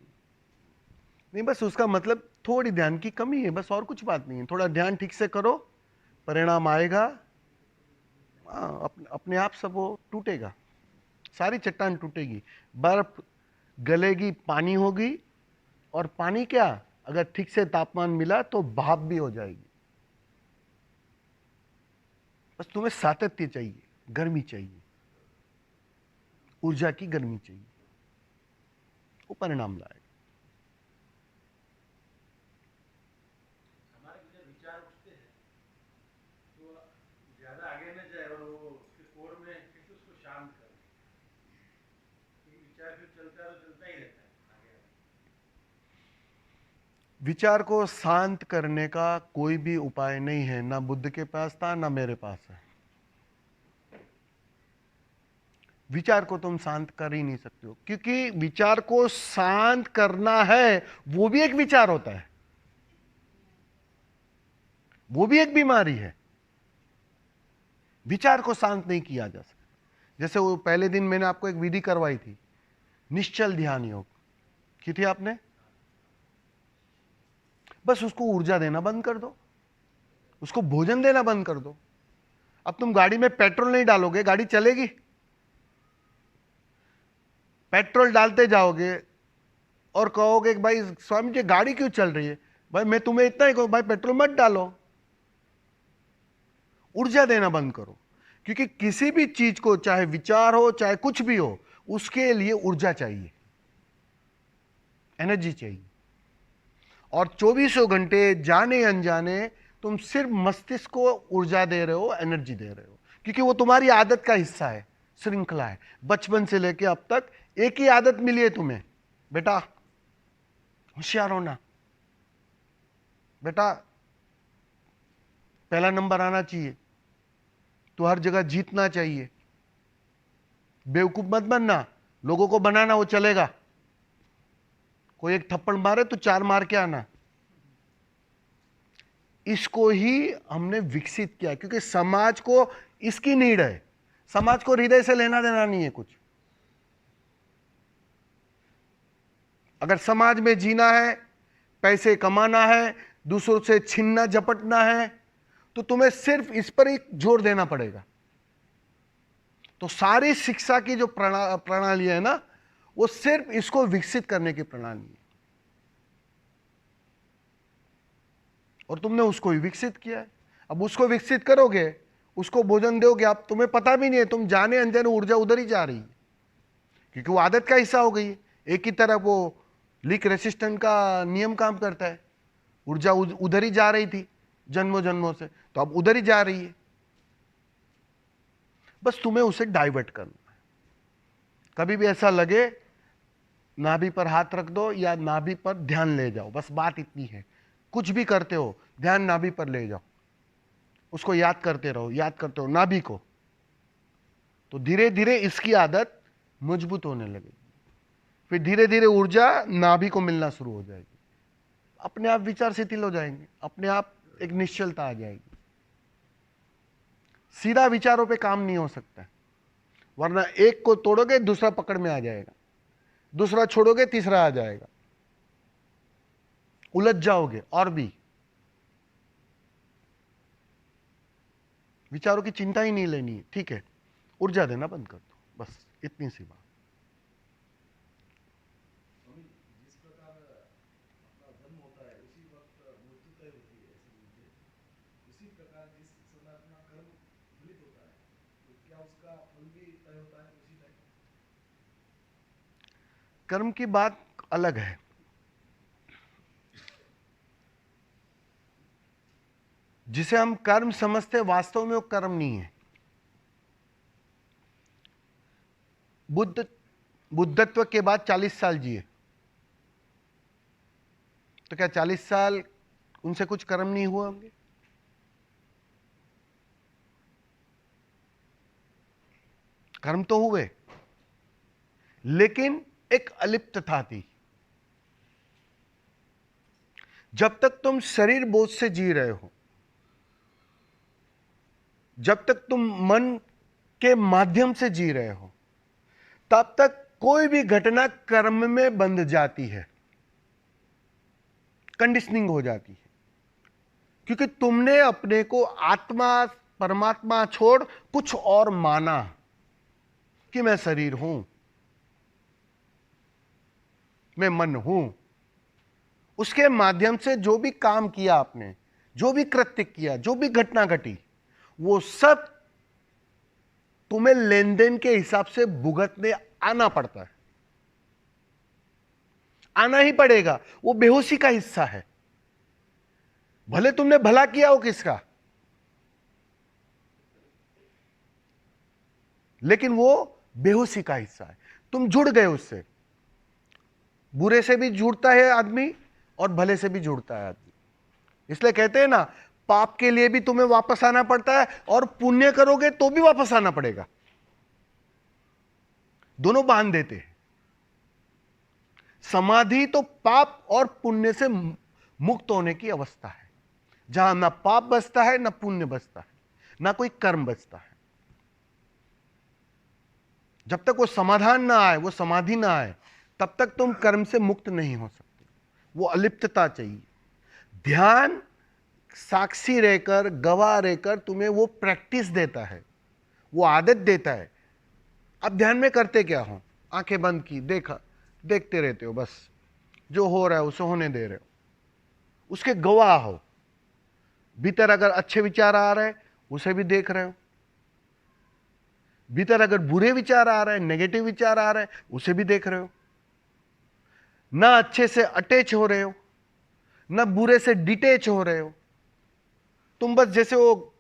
नहीं, बस उसका मतलब थोड़ी ध्यान की कमी है, बस, और कुछ बात नहीं है। थोड़ा ध्यान ठीक से करो, परिणाम आएगा। अपने आप सब वो टूटेगा, सारी चट्टान टूटेगी, बर्फ गलेगी, पानी होगी, और पानी क्या, अगर ठीक से तापमान मिला तो भाप भी हो जाएगी। बस तुम्हें सातत्य चाहिए, गर्मी चाहिए, ऊर्जा की गर्मी चाहिए, वो परिणाम लाएगा। हमारे जब विचार उठते हैं तो ज़्यादा आगे न जाए और वो उसके कोर में कैसे उसको शांत करें, क्योंकि विचार फिर चलता है तो चलता विचार को शांत करने का कोई भी उपाय नहीं है, ना बुद्ध के पास था ना मेरे पास है। विचार को तुम शांत कर ही नहीं सकते हो, क्योंकि विचार को शांत करना है वो भी एक विचार होता है, वो भी एक बीमारी है। विचार को शांत नहीं किया जा सकता। जैसे वो पहले दिन मैंने आपको एक विधि करवाई थी, निश्चल ध्यान योग की थी आपने, बस उसको ऊर्जा देना बंद कर दो, उसको भोजन देना बंद कर दो। अब तुम गाड़ी में पेट्रोल नहीं डालोगे, गाड़ी चलेगी? पेट्रोल डालते जाओगे और कहोगे कि भाई स्वामी जी गाड़ी क्यों चल रही है, भाई मैं तुम्हें इतना ही कहूं, भाई पेट्रोल मत डालो, ऊर्जा देना बंद करो। क्योंकि किसी भी चीज को, चाहे विचार हो चाहे कुछ भी हो, उसके लिए ऊर्जा चाहिए, एनर्जी चाहिए। और 24 घंटे जाने अनजाने तुम सिर्फ मस्तिष्क को ऊर्जा दे रहे हो, एनर्जी दे रहे हो, क्योंकि वो तुम्हारी आदत का हिस्सा है, श्रृंखला है। बचपन से लेके अब तक एक ही आदत मिली है तुम्हें, बेटा होशियार होना, बेटा पहला नंबर आना चाहिए, तो हर जगह जीतना चाहिए, बेवकूफ मत बनना, लोगों को बनाना वो चलेगा, कोई एक थप्पड़ मारे तो 4 मार के आना। इसको ही हमने विकसित किया, क्योंकि समाज को इसकी नीड है। समाज को हृदय से लेना देना नहीं है कुछ। अगर समाज में जीना है, पैसे कमाना है, दूसरों से छीनना झपटना है, तो तुम्हें सिर्फ इस पर ही जोर देना पड़ेगा। तो सारी शिक्षा की जो प्रणाली है ना, वो सिर्फ इसको विकसित करने की प्रणाली है, और तुमने उसको ही विकसित किया है। अब उसको विकसित करोगे, उसको भोजन दोगे, आप तुम्हें पता भी नहीं है, तुम जाने अनजाने ऊर्जा उधर ही जा रही है, क्योंकि वो आदत का हिस्सा हो गई है। एक ही तरफ वो लीक रेसिस्टेंट का नियम काम करता है, ऊर्जा उधर ही जा रही थी जन्मों जन्मों से, तो अब उधर ही जा रही है। बस तुम्हें उसे डाइवर्ट करना है। कभी भी ऐसा लगे, नाभि पर हाथ रख दो या नाभि पर ध्यान ले जाओ, बस बात इतनी है। कुछ भी करते हो, ध्यान नाभि पर ले जाओ, उसको याद करते रहो, याद करते हो नाभि को, तो धीरे धीरे इसकी आदत मजबूत होने लगेगी। फिर धीरे धीरे ऊर्जा नाभि को मिलना शुरू हो जाएगी, अपने आप विचार शिथिल हो जाएंगे, अपने आप एक निश्चलता आ जाएगी। सीधा विचारों पे काम नहीं हो सकता, वरना एक को तोड़ोगे दूसरा पकड़ में आ जाएगा, दूसरा छोड़ोगे तीसरा आ जाएगा, उलझ जाओगे। और भी विचारों की चिंता ही नहीं लेनी है, ठीक है, ऊर्जा देना बंद कर दो, बस इतनी सी बात। स्वामी, जिस प्रकार अपना जन्म होता है उसी वक्त मृत्यु तय होती है, ऐसे बोलते हैं। उसी प्रकार जिस समय अपना कर्म फलित होता है, तो क्या उसका फल भी तय होता है उसी टाइम? कर्म की बात अलग है। जिसे हम कर्म समझते, वास्तव में वो कर्म नहीं है। बुद्धत्व के बाद 40 साल जिए, तो क्या 40 साल उनसे कुछ कर्म नहीं हुए होंगे? कर्म तो हुए, लेकिन एक अलिप्तता थी। जब तक तुम शरीर बोझ से जी रहे हो, जब तक तुम मन के माध्यम से जी रहे हो, तब तक कोई भी घटना कर्म में बंध जाती है, कंडीशनिंग हो जाती है, क्योंकि तुमने अपने को आत्मा परमात्मा छोड़ कुछ और माना कि मैं शरीर हूं, मैं मन हूं। उसके माध्यम से जो भी काम किया आपने, जो भी कृत्य किया, जो भी घटना घटी, वो सब तुम्हें लेन देन के हिसाब से भुगतने आना पड़ता है, आना ही पड़ेगा। वो बेहोशी का हिस्सा है, भले तुमने भला किया हो किसका, लेकिन वो बेहोशी का हिस्सा है। तुम जुड़ गए उससे, बुरे से भी जुड़ता है आदमी और भले से भी जुड़ता है आदमी। इसलिए कहते हैं ना, पाप के लिए भी तुम्हें वापस आना पड़ता है और पुण्य करोगे तो भी वापस आना पड़ेगा। दोनों बांध देते हैं। समाधि तो पाप और पुण्य से मुक्त होने की अवस्था है, जहां ना पाप बचता है, ना पुण्य बचता है, ना कोई कर्म बचता है। जब तक वो समाधान ना आए, वो समाधि ना आए, तब तक तुम कर्म से मुक्त नहीं हो सकते। वो अलिप्तता चाहिए। ध्यान साक्षी रहकर, गवाह रहकर तुम्हें वो प्रैक्टिस देता है, वो आदत देता है। अब ध्यान में करते क्या हो? आंखें बंद की, देखा, देखते रहते हो, बस जो हो रहा है उसे होने दे रहे हो, उसके गवाह हो। भीतर अगर अच्छे विचार आ रहे हैं उसे भी देख रहे हो, भीतर अगर बुरे विचार आ रहे हैं, नेगेटिव विचार आ रहे हैं, उसे भी देख रहे हो। ना अच्छे से अटैच हो रहे हो, ना बुरे से डिटेच हो रहे हो। तुम बस जैसे वो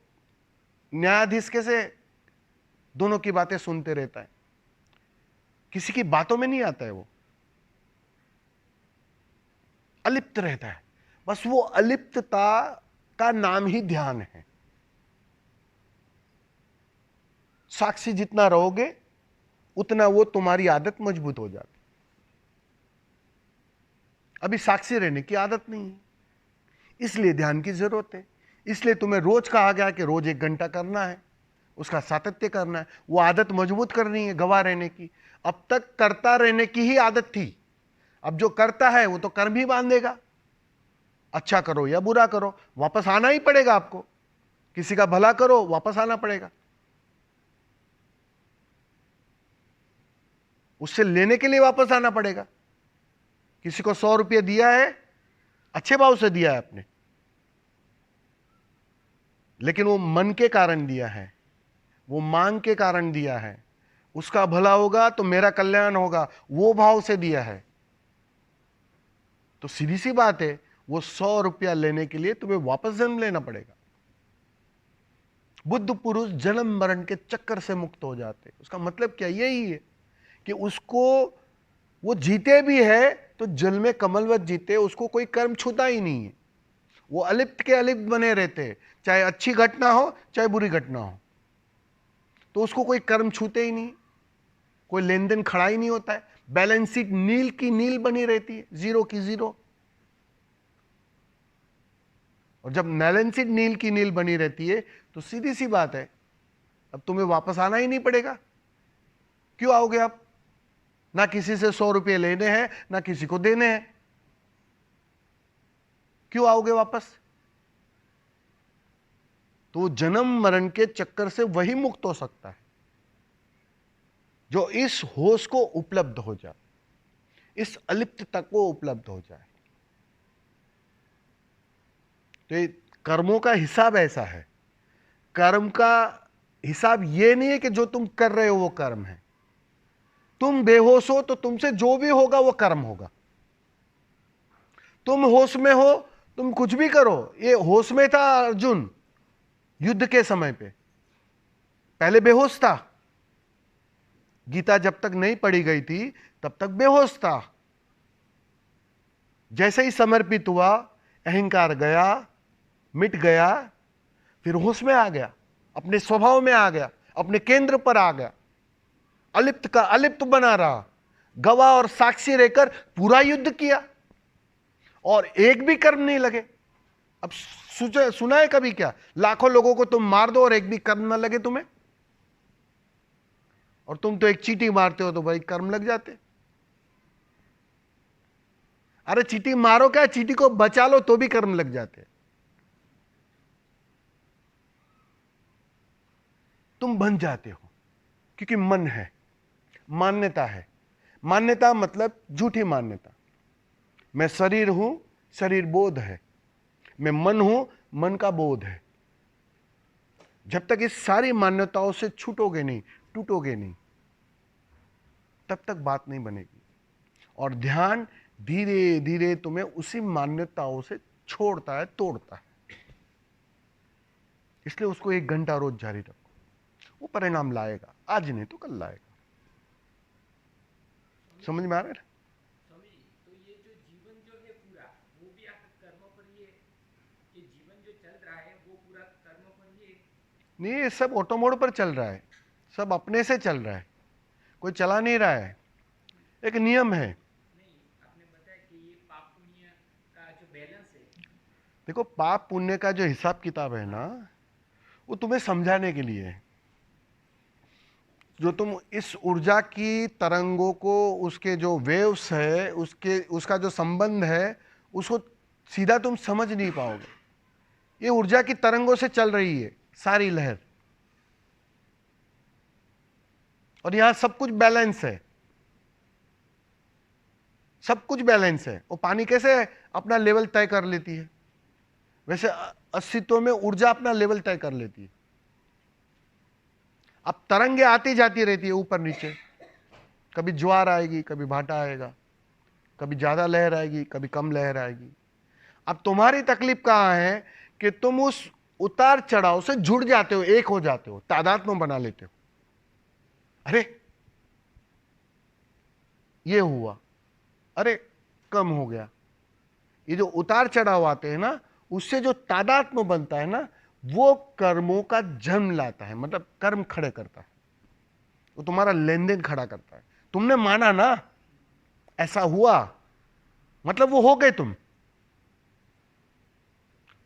न्यायाधीश कैसे दोनों की बातें सुनते रहता है, किसी की बातों में नहीं आता है, वो अलिप्त रहता है। बस वो अलिप्तता का नाम ही ध्यान है। साक्षी जितना रहोगे उतना वो तुम्हारी आदत मजबूत हो जाती। अभी साक्षी रहने की आदत नहीं है, इसलिए ध्यान की जरूरत है। इसलिए तुम्हें रोज कहा गया कि रोज 1 घंटा करना है, उसका सातत्य करना है। वो आदत मजबूत करनी है, गवाह रहने की। अब तक करता रहने की ही आदत थी, अब जो करता है वो तो कर्म ही बांधेगा। अच्छा करो या बुरा करो, वापस आना ही पड़ेगा आपको। किसी का भला करो, वापस आना पड़ेगा। उससे लेने के लिए वापस आना पड़ेगा। किसी को 100 रुपये दिया है, अच्छे भाव से दिया है आपने, लेकिन वो मन के कारण दिया है, वो मांग के कारण दिया है। उसका भला होगा तो मेरा कल्याण होगा, वो भाव से दिया है। तो सीधी सी बात है, वो 100 रुपया लेने के लिए तुम्हें वापस जन्म लेना पड़ेगा। बुद्ध पुरुष जन्म मरण के चक्कर से मुक्त हो जाते। उसका मतलब क्या? यही है कि उसको, वो जीते भी है तो जल में कमलवत जीते, उसको कोई कर्म छूता ही नहीं है। वो अलिप्त के अलिप्त बने रहते हैं, चाहे अच्छी घटना हो चाहे बुरी घटना हो, तो उसको कोई कर्म छूते ही नहीं, कोई लेन देन खड़ा ही नहीं होता है। बैलेंस शीट नील की नील बनी रहती है, जीरो की जीरो। और जब बैलेंस शीट नील की नील बनी रहती है तो सीधी सी बात है, अब तुम्हें वापस आना ही नहीं पड़ेगा। क्यों आओगे आप? ना किसी से 100 रुपये लेने हैं, ना किसी को देने हैं। क्यों आओगे वापस? तो जन्म मरण के चक्कर से वही मुक्त हो सकता है जो इस होश को उपलब्ध हो जाए, इस अलिप्तता को उपलब्ध हो जाए। तो ये कर्मों का हिसाब ऐसा है। कर्म का हिसाब ये नहीं है कि जो तुम कर रहे हो वो कर्म है। तुम बेहोश हो तो तुमसे जो भी होगा वो कर्म होगा। तुम होश में हो, तुम कुछ भी करो। ये होश में था अर्जुन युद्ध के समय पे, पहले बेहोश था। गीता जब तक नहीं पढ़ी गई थी तब तक बेहोश था। जैसे ही समर्पित हुआ, अहंकार गया, मिट गया, फिर होश में आ गया, अपने स्वभाव में आ गया, अपने केंद्र पर आ गया। अलिप्त का अलिप्त बना रहा, गवाह और साक्षी रहकर पूरा युद्ध किया और एक भी कर्म नहीं लगे। अब सुना है कभी क्या? लाखों लोगों को तुम मार दो और एक भी कर्म ना लगे तुम्हें। और तुम तो एक चींटी मारते हो तो भाई कर्म लग जाते। अरे चींटी मारो क्या, चींटी को बचा लो तो भी कर्म लग जाते। तुम बन जाते हो क्योंकि मन है, मान्यता है। मान्यता मतलब झूठी मान्यता। मैं शरीर हूं, शरीर बोध है। मैं मन हूं, मन का बोध है। जब तक इस सारी मान्यताओं से छूटोगे नहीं, टूटोगे नहीं, तब तक बात नहीं बनेगी। और ध्यान धीरे धीरे तुम्हें उसी मान्यताओं से छोड़ता है, तोड़ता है। इसलिए उसको 1 घंटा रोज जारी रखो, वो परिणाम लाएगा। आज नहीं तो कल लाएगा। समझ में आ रहा है? स्वामी, तो ये जो जीवन जो है पूरा, वो ये जीवन जो चल रहा है वो पूरा कर्म पर ही है। नहीं, ये सब ऑटो मोड पर चल रहा है, सब अपने से चल रहा है, कोई चला नहीं रहा है, एक नियम है। नहीं, आपने बताया कि ये पाप पुण्य का जो बैलेंस है। देखो, पाप पुण्य का जो हिसाब किताब है ना, वो तुम्हें समझाने के लिए है। जो तुम इस ऊर्जा की तरंगों को, उसके जो वेव्स है, उसका जो संबंध है, उसको सीधा तुम समझ नहीं पाओगे। ये ऊर्जा की तरंगों से चल रही है सारी लहर, और यहां सब कुछ बैलेंस है, सब कुछ बैलेंस है। वो पानी कैसे अपना लेवल तय कर लेती है, वैसे अस्तित्व में ऊर्जा अपना लेवल तय कर लेती है। अब तरंगे आती जाती रहती है ऊपर नीचे, कभी ज्वार आएगी, कभी भाटा आएगा, कभी ज्यादा लहर आएगी, कभी कम लहर आएगी। अब तुम्हारी तकलीफ कहां है कि तुम उस उतार चढ़ाव से जुड़ जाते हो, एक हो जाते हो, तादात्म्य बना लेते हो। अरे ये हुआ, अरे कम हो गया। ये जो उतार चढ़ाव आते हैं ना, उससे जो तादात्म्य बनता है ना, वो कर्मों का जन्म लाता है, मतलब कर्म खड़े करता है, वो तुम्हारा लेन देन खड़ा करता है। तुमने माना ना, ऐसा हुआ, मतलब वो हो गए तुम।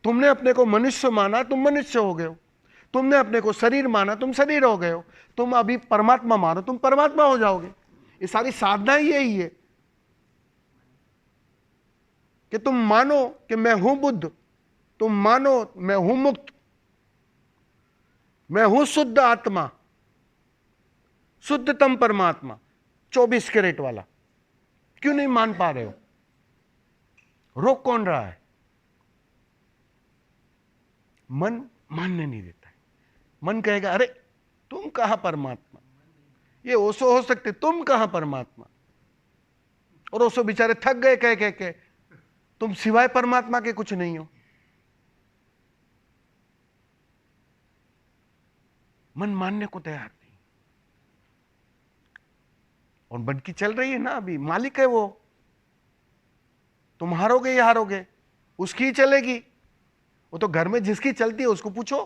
तुमने अपने को मनुष्य माना, तुम मनुष्य हो गए हो। तुमने अपने को शरीर माना, तुम शरीर हो गए हो। तुम अभी परमात्मा मानो, तुम परमात्मा हो जाओगे। ये सारी साधना ही यही है कि तुम मानो कि मैं हूं बुद्ध, तुम मानो मैं हूं मुक्त, मैं हूं शुद्ध आत्मा, शुद्धतम परमात्मा, 24 कैरेट वाला। क्यों नहीं मान पा रहे हो? रोक कौन रहा है? मन मानने नहीं देता है। मन कहेगा अरे तुम कहां परमात्मा, ये ओशो हो सकते, तुम कहां परमात्मा। और ओशो बेचारे थक गए कह कह के, तुम सिवाय परमात्मा के कुछ नहीं हो। मन मानने को तैयार नहीं। और मन की चल रही है ना, अभी मालिक है वो। तुम हारोगे या हारोगे, उसकी ही चलेगी। वो तो घर में जिसकी चलती है उसको पूछो।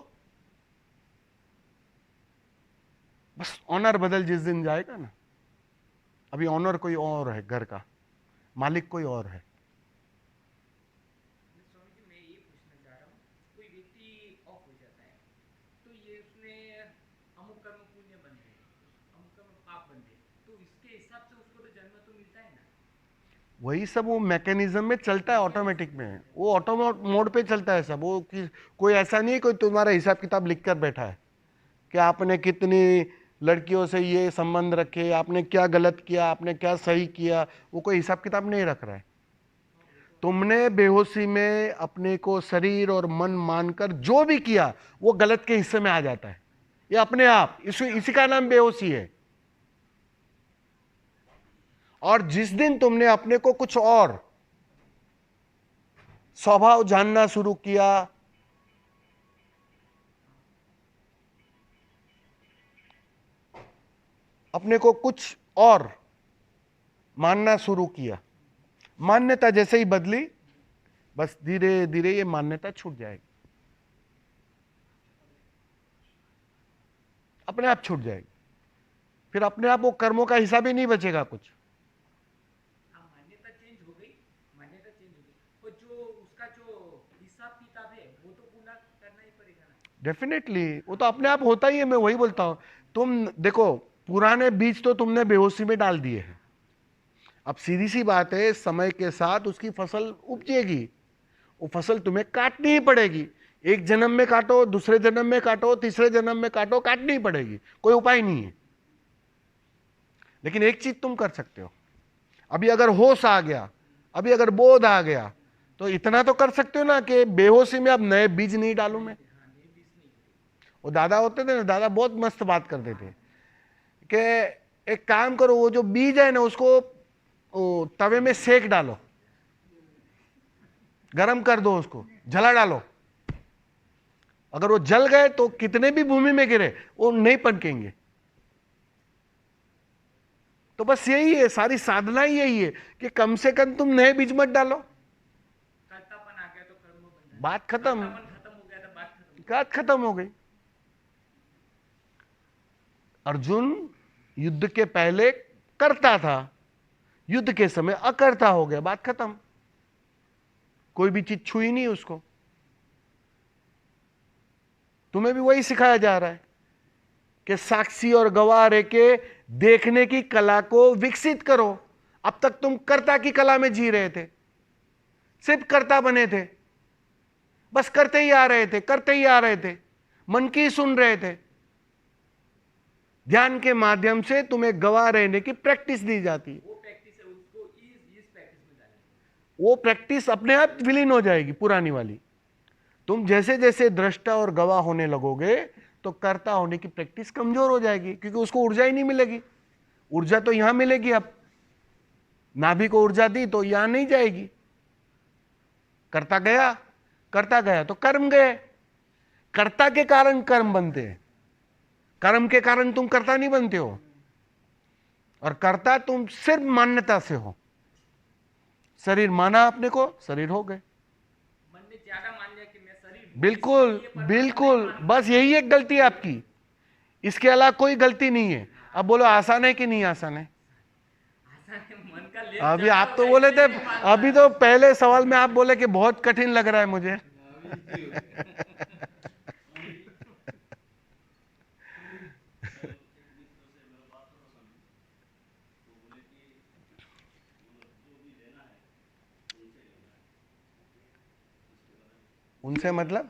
बस ऑनर बदल जिस दिन जाएगा ना, अभी ऑनर कोई और है घर का, मालिक कोई और है। स्वामी जी, मैं ये पूछना चाह रहा हूँ, कोई व्यक्ति ऑफ हो जाता है तो ये उसने अमुक कर्म पुण्य बन गए, अमुक कर्म पाप बन गए, तो इसके हिसाब से उसको तो जन्म तो मिलता है ना। वही सब वो मैकेनिज्म में चलता है, ऑटोमेटिक में, वो ऑटो मोड पे चलता है सब। वो कोई ऐसा नहीं है कोई तुम्हारा हिसाब किताब लिख कर बैठा है कि आपने कितनी लड़कियों से ये संबंध रखे, आपने क्या गलत किया, आपने क्या सही किया। वो कोई हिसाब किताब नहीं रख रहा है। तुमने बेहोशी में अपने को शरीर और मन मानकर जो भी किया, वो गलत के हिस्से में आ जाता है, ये अपने आप। इसी का नाम बेहोशी है। और जिस दिन तुमने अपने को कुछ और स्वभाव जानना शुरू किया, अपने को कुछ और मानना शुरू किया, मान्यता जैसे ही बदली, बस धीरे धीरे ये मान्यता छूट जाएगी, अपने आप छूट जाएगी। फिर अपने आप वो कर्मों का हिसाब ही नहीं बचेगा कुछ। हाँ, मान्यता चेंज हो गई, मान्यता चेंज हो गई, और जो उसका जो हिसाब किताब है वो तो पूरा करना ही पड़ेगा ना। डेफिनेटली वो तो अपने आप होता ही है। मैं वही बोलता हूं, तुम देखो, पुराने बीज तो तुमने बेहोशी में डाल दिए हैं। अब सीधी सी बात है, समय के साथ उसकी फसल उपजेगी। वो फसल तुम्हें काटनी ही पड़ेगी। एक जन्म में काटो, दूसरे जन्म में काटो, तीसरे जन्म में काटो, काटनी ही पड़ेगी, कोई उपाय नहीं है। लेकिन एक चीज तुम कर सकते हो, अभी अगर होश आ गया, अभी अगर बोध आ गया, तो इतना तो कर सकते हो ना कि बेहोशी में अब नए बीज नहीं डालूं मैं। वो दादा होते थे ना, दादा बहुत मस्त बात करते थे कि एक काम करो, वो जो बीज है ना उसको तवे में सेक डालो, गरम कर दो, उसको जला डालो। अगर वो जल गए तो कितने भी भूमि में गिरे वो नहीं पनकेंगे। तो बस यही है, सारी साधना ही यही है कि कम से कम तुम नए बीज मत डालो। कर्तापन आ गया तो कर्म बन बात खत्म, मन खत्म हो गया था, बात खत्म हो गई। अर्जुन युद्ध के पहले करता था, युद्ध के समय अकर्ता हो गया, बात खत्म। कोई भी चीज छुई नहीं उसको। तुम्हें भी वही सिखाया जा रहा है कि साक्षी और गवाह रह के देखने की कला को विकसित करो। अब तक तुम कर्ता की कला में जी रहे थे, सिर्फ कर्ता बने थे, बस करते ही आ रहे थे, करते ही आ रहे थे, मन की सुन रहे थे। ध्यान के माध्यम से तुम्हें गवाह रहने की प्रैक्टिस दी जाती है। वो प्रैक्टिस है, उसको इस प्रैक्टिस में डालेंगे। वो प्रैक्टिस अपने आप विलीन हो जाएगी, पुरानी वाली। तुम जैसे जैसे दृष्टा और गवाह होने लगोगे तो कर्ता होने की प्रैक्टिस कमजोर हो जाएगी, क्योंकि उसको ऊर्जा ही नहीं मिलेगी। ऊर्जा तो यहां मिलेगी, अब नाभि को ऊर्जा दी तो यहां नहीं जाएगी। करता गया तो कर्म गए। कर्ता के कारण कर्म बनते हैं, कर्म के कारण तुम कर्ता नहीं बनते हो। और कर्ता तुम सिर्फ मान्यता से हो। शरीर माना आपने को, शरीर हो गए। मन ने ज्यादा मान लिया कि मैं शरीर हूँ, बिल्कुल इसलिए परमात्मा बिल्कुल, नहीं मानता। बस यही एक गलती है आपकी, इसके अलावा कोई गलती नहीं है। अब बोलो आसान है कि नहीं आसान है? आसान है, मन का लेप अभी ज्यादा आप तो होगा, बोले थे, इसलिए नहीं मानता। अभी तो पहले सवाल में आप बोले कि बहुत कठिन लग रहा है मुझे। उनसे मतलब?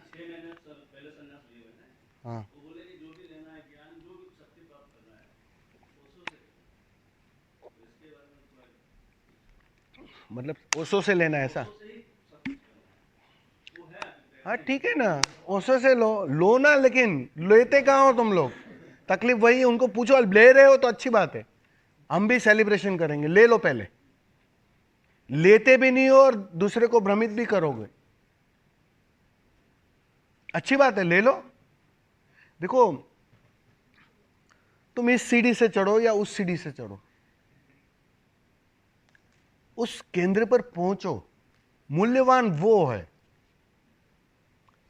हाँ, मतलब ओशो से लेना है ऐसा? हाँ ठीक है ना, ओशो से लो ना, लेकिन लेते कहाँ हो तुम लोग? तकलीफ वही है, उनको पूछो। अब ले रहे हो तो अच्छी बात है, हम भी सेलिब्रेशन करेंगे। ले लो पहले। लेते भी नहीं हो और दूसरे को भ्रमित भी करोगे, अच्छी बात है, ले लो। देखो, तुम इस सीढ़ी से चढ़ो या उस सीढ़ी से चढ़ो, उस केंद्र पर पहुंचो। मूल्यवान वो है।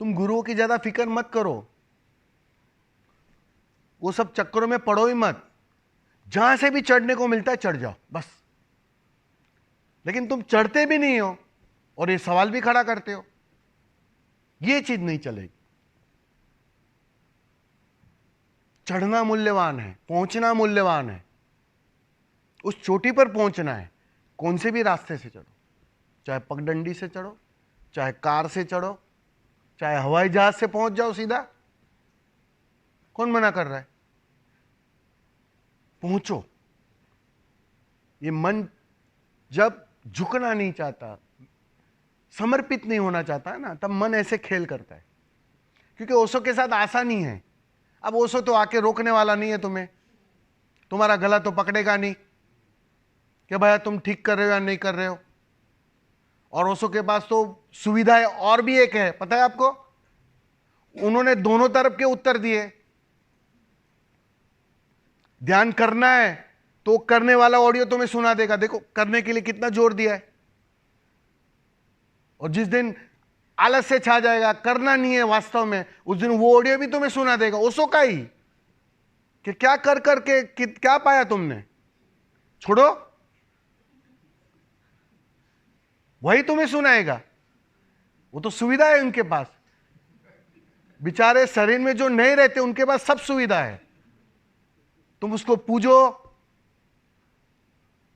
तुम गुरुओं की ज्यादा फिक्र मत करो, वो सब चक्करों में पड़ो ही मत। जहां से भी चढ़ने को मिलता है चढ़ जाओ बस। लेकिन तुम चढ़ते भी नहीं हो और ये सवाल भी खड़ा करते हो, ये चीज नहीं चलेगी। चढ़ना मूल्यवान है, पहुंचना मूल्यवान है। उस चोटी पर पहुंचना है, कौन से भी रास्ते से चढ़ो, चाहे पगडंडी से चढ़ो, चाहे कार से चढ़ो, चाहे हवाई जहाज से पहुंच जाओ सीधा, कौन मना कर रहा है? पहुंचो। ये मन जब झुकना नहीं चाहता, समर्पित नहीं होना चाहता है ना, तब मन ऐसे खेल करता है। क्योंकि ओशो के साथ आसानी है। अब ओशो तो आके रोकने वाला नहीं है तुम्हें, तुम्हारा गला तो पकड़ेगा नहीं कि भैया तुम ठीक कर रहे हो या नहीं कर रहे हो। और ओशो के पास तो सुविधा है और भी एक है, पता है आपको? उन्होंने दोनों तरफ के उत्तर दिए। ध्यान करना है तो करने वाला ऑडियो तुम्हें सुना देगा, देखो करने के लिए कितना जोर दिया है। और जिस दिन आलस से छा जाएगा, करना नहीं है वास्तव में, उस दिन वो ऑडियो भी तुम्हें सुना देगा, ओशो का ही, कि क्या कर करके क्या पाया तुमने। छोड़ो, वही तुम्हें सुनाएगा। वो तो सुविधा है उनके पास। बेचारे शरीर में जो नहीं रहते उनके पास सब सुविधा है। तुम उसको पूजो,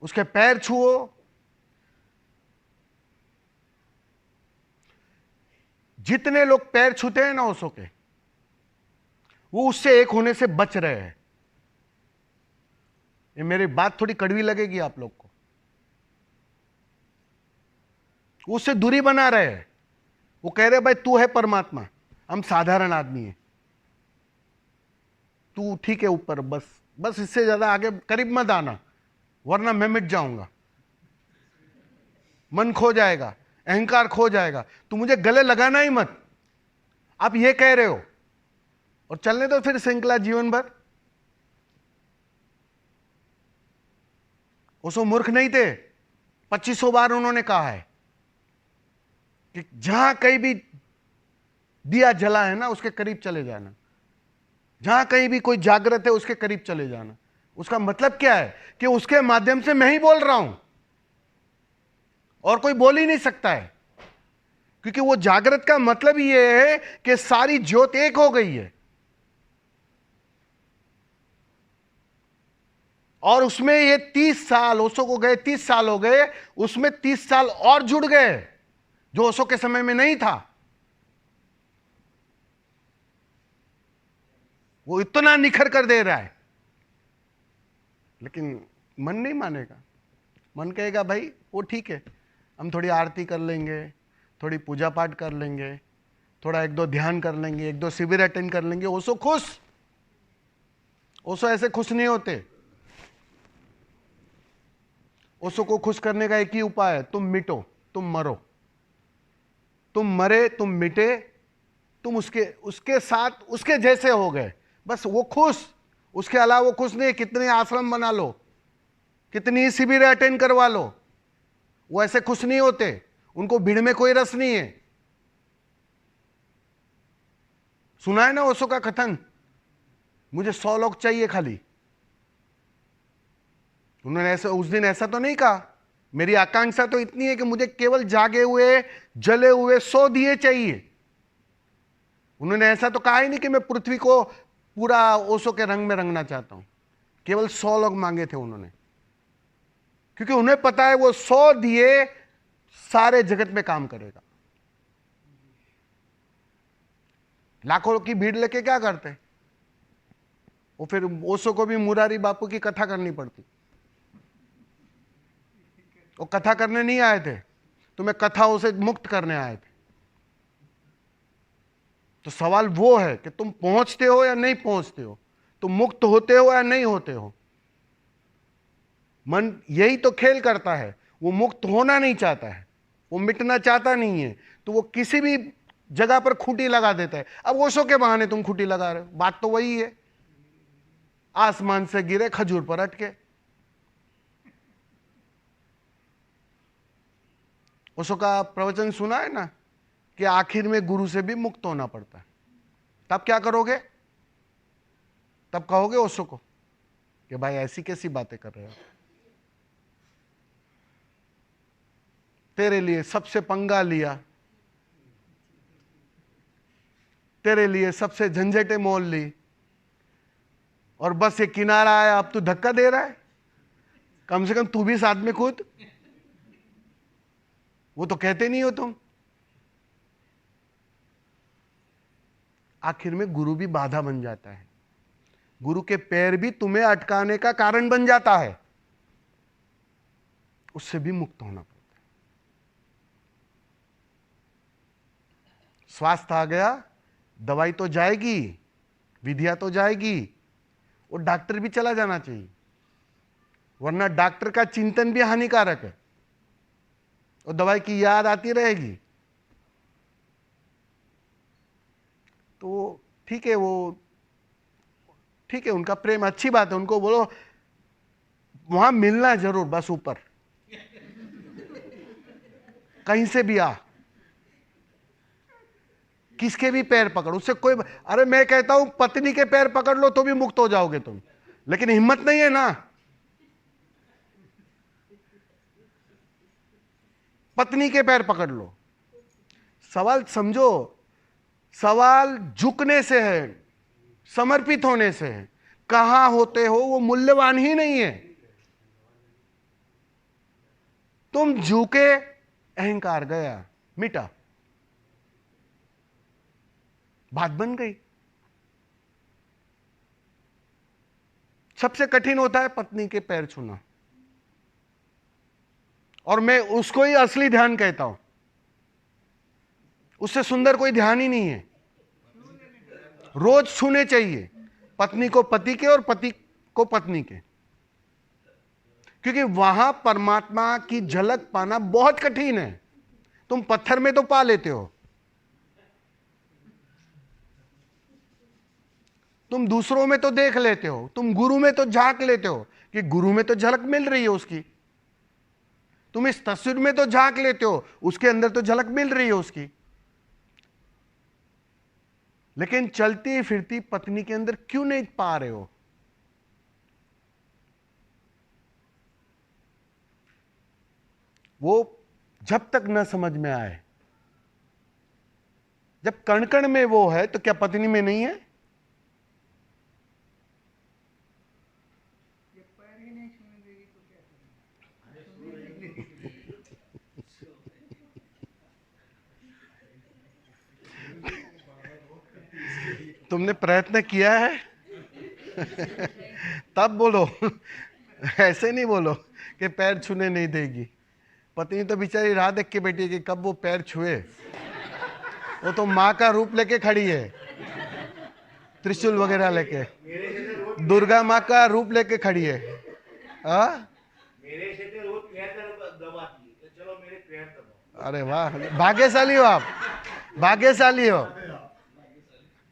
उसके पैर छुओ। जितने लोग पैर छूते हैं ना ओशो के, वो उससे एक होने से बच रहे हैं। ये मेरी बात थोड़ी कड़वी लगेगी आप लोग को, वो उससे दूरी बना रहे हैं। वो कह रहे भाई तू है परमात्मा, हम साधारण आदमी हैं, तू ठीक है ऊपर, बस बस इससे ज्यादा आगे करीब मत आना, वरना मैं मिट जाऊंगा, मन खो जाएगा, अहंकार खो जाएगा, तू मुझे गले लगाना ही मत। आप ये कह रहे हो, और चलने दो फिर श्रृंखला जीवन भर। ओशो मूर्ख नहीं थे, 2500 बार उन्होंने कहा है कि जहां कहीं भी दिया जला है ना, उसके करीब चले जाना। जहां कहीं भी कोई जागृत है उसके करीब चले जाना। उसका मतलब क्या है कि उसके माध्यम से मैं ही बोल रहा हूं और कोई बोल ही नहीं सकता है, क्योंकि वो जागृत का मतलब ये है कि सारी ज्योत एक हो गई है और उसमें ये 30 साल ओशो को गए, 30 साल हो गए, उसमें 30 साल और जुड़ गए जो ओशो के समय में नहीं था। वो इतना निखर कर दे रहा है, लेकिन मन नहीं मानेगा। मन कहेगा भाई वो ठीक है, हम थोड़ी आरती कर लेंगे, थोड़ी पूजा पाठ कर लेंगे, थोड़ा एक दो ध्यान कर लेंगे, एक दो शिविर अटेंड कर लेंगे, ओशो खुश। ओशो ऐसे खुश नहीं होते। ओशो को खुश करने का एक ही उपाय है, तुम मिटो, तुम मरो, तुम मरे, तुम मिटे, तुम उसके साथ उसके जैसे हो गए, बस वो खुश। उसके अलावा वो खुश नहीं। कितने आश्रम बना लो, कितनी शिविर अटेंड करवा लो, वो ऐसे खुश नहीं होते। उनको भीड़ में कोई रस नहीं है। सुना है ना ओशो का कथन, मुझे 100 लोग चाहिए खाली। उन्होंने ऐसा उस दिन ऐसा तो नहीं कहा, मेरी आकांक्षा तो इतनी है कि मुझे केवल जागे हुए जले हुए 100 दिए चाहिए। उन्होंने ऐसा तो कहा ही नहीं कि मैं पृथ्वी को पूरा ओशो के रंग में रंगना चाहता हूं। केवल 100 लोग मांगे थे उन्होंने, क्योंकि उन्हें पता है वो 100 दिए सारे जगत में काम करेगा। लाखों की भीड़ लेके क्या करते, वो फिर ओशो को भी मुरारी बापू की कथा करनी पड़ती। वो कथा करने नहीं आए थे, तुम्हें कथाओं से मुक्त करने आए थे। तो सवाल वो है कि तुम पहुंचते हो या नहीं पहुंचते हो, तुम मुक्त होते हो या नहीं होते हो। मन यही तो खेल करता है, वो मुक्त होना नहीं चाहता है, वो मिटना चाहता नहीं है, तो वो किसी भी जगह पर खूंटी लगा देता है। अब ओशो के बहाने तुम खूंटी लगा रहे हो, बात तो वही है, आसमान से गिरे खजूर पर अटके। ओशो का प्रवचन सुना है ना कि आखिर में गुरु से भी मुक्त होना पड़ता है। तब क्या करोगे? तब कहोगे ओशो को कि भाई ऐसी कैसी बातें कर रहे हो, तेरे लिए सबसे पंगा लिया, तेरे लिए सबसे झंझटें मोल ली, और बस ये किनारा आया, अब तू धक्का दे रहा है। कम से कम तू भी साथ में कूद। वो तो कहते नहीं हो तुम। आखिर में गुरु भी बाधा बन जाता है, गुरु के पैर भी तुम्हें अटकाने का कारण बन जाता है, उससे भी मुक्त होना पड़ता है। स्वास्थ्य आ गया, दवाई तो जाएगी, विधिया तो जाएगी, और डॉक्टर भी चला जाना चाहिए, वरना डॉक्टर का चिंतन भी हानिकारक है और दवाई की याद आती रहेगी। तो ठीक है, वो ठीक है, उनका प्रेम अच्छी बात है, उनको बोलो वहां मिलना जरूर, बस ऊपर कहीं से भी आ, किसके भी पैर पकड़, उससे कोई, अरे मैं कहता हूं पत्नी के पैर पकड़ लो तो भी मुक्त हो जाओगे तुम, लेकिन हिम्मत नहीं है ना। पत्नी के पैर पकड़ लो। सवाल समझो, सवाल झुकने से है, समर्पित होने से है। कहां होते हो वो मूल्यवान ही नहीं है। तुम झुके, अहंकार गया, मिटा, बात बन गई। सबसे कठिन होता है पत्नी के पैर छूना, और मैं उसको ही असली ध्यान कहता हूं। उससे सुंदर कोई ध्यान ही नहीं है। रोज छूने चाहिए, पत्नी को पति के और पति को पत्नी के, क्योंकि वहां परमात्मा की झलक पाना बहुत कठिन है। तुम पत्थर में तो पा लेते हो, तुम दूसरों में तो देख लेते हो, तुम गुरु में तो झांक लेते हो कि गुरु में तो झलक मिल रही है उसकी, तुम इस तस्वीर में तो झांक लेते हो, उसके अंदर तो झलक मिल रही है उसकी। लेकिन चलती फिरती पत्नी के अंदर क्यों नहीं पा रहे हो? वो जब तक न समझ में आए, जब कण कण में वो है तो क्या पत्नी में नहीं है? ये पैर ही नहीं छूने देगी तो क्या करेंगे? तुमने प्रयत्न किया है? तब बोलो, ऐसे नहीं बोलो कि पैर छूने नहीं देगी। पत्नी तो बेचारी राह देख के बैठी है कि कब वो पैर छुए। वो तो माँ का रूप लेके खड़ी है, त्रिशूल वगैरह लेके, दुर्गा माँ का रूप लेके खड़ी है। मेरे से तो रोज पैर दबाती है, चलो मेरे पैर दबाओ। अरे वाह, भाग्यशाली हो आप, भाग्यशाली हो,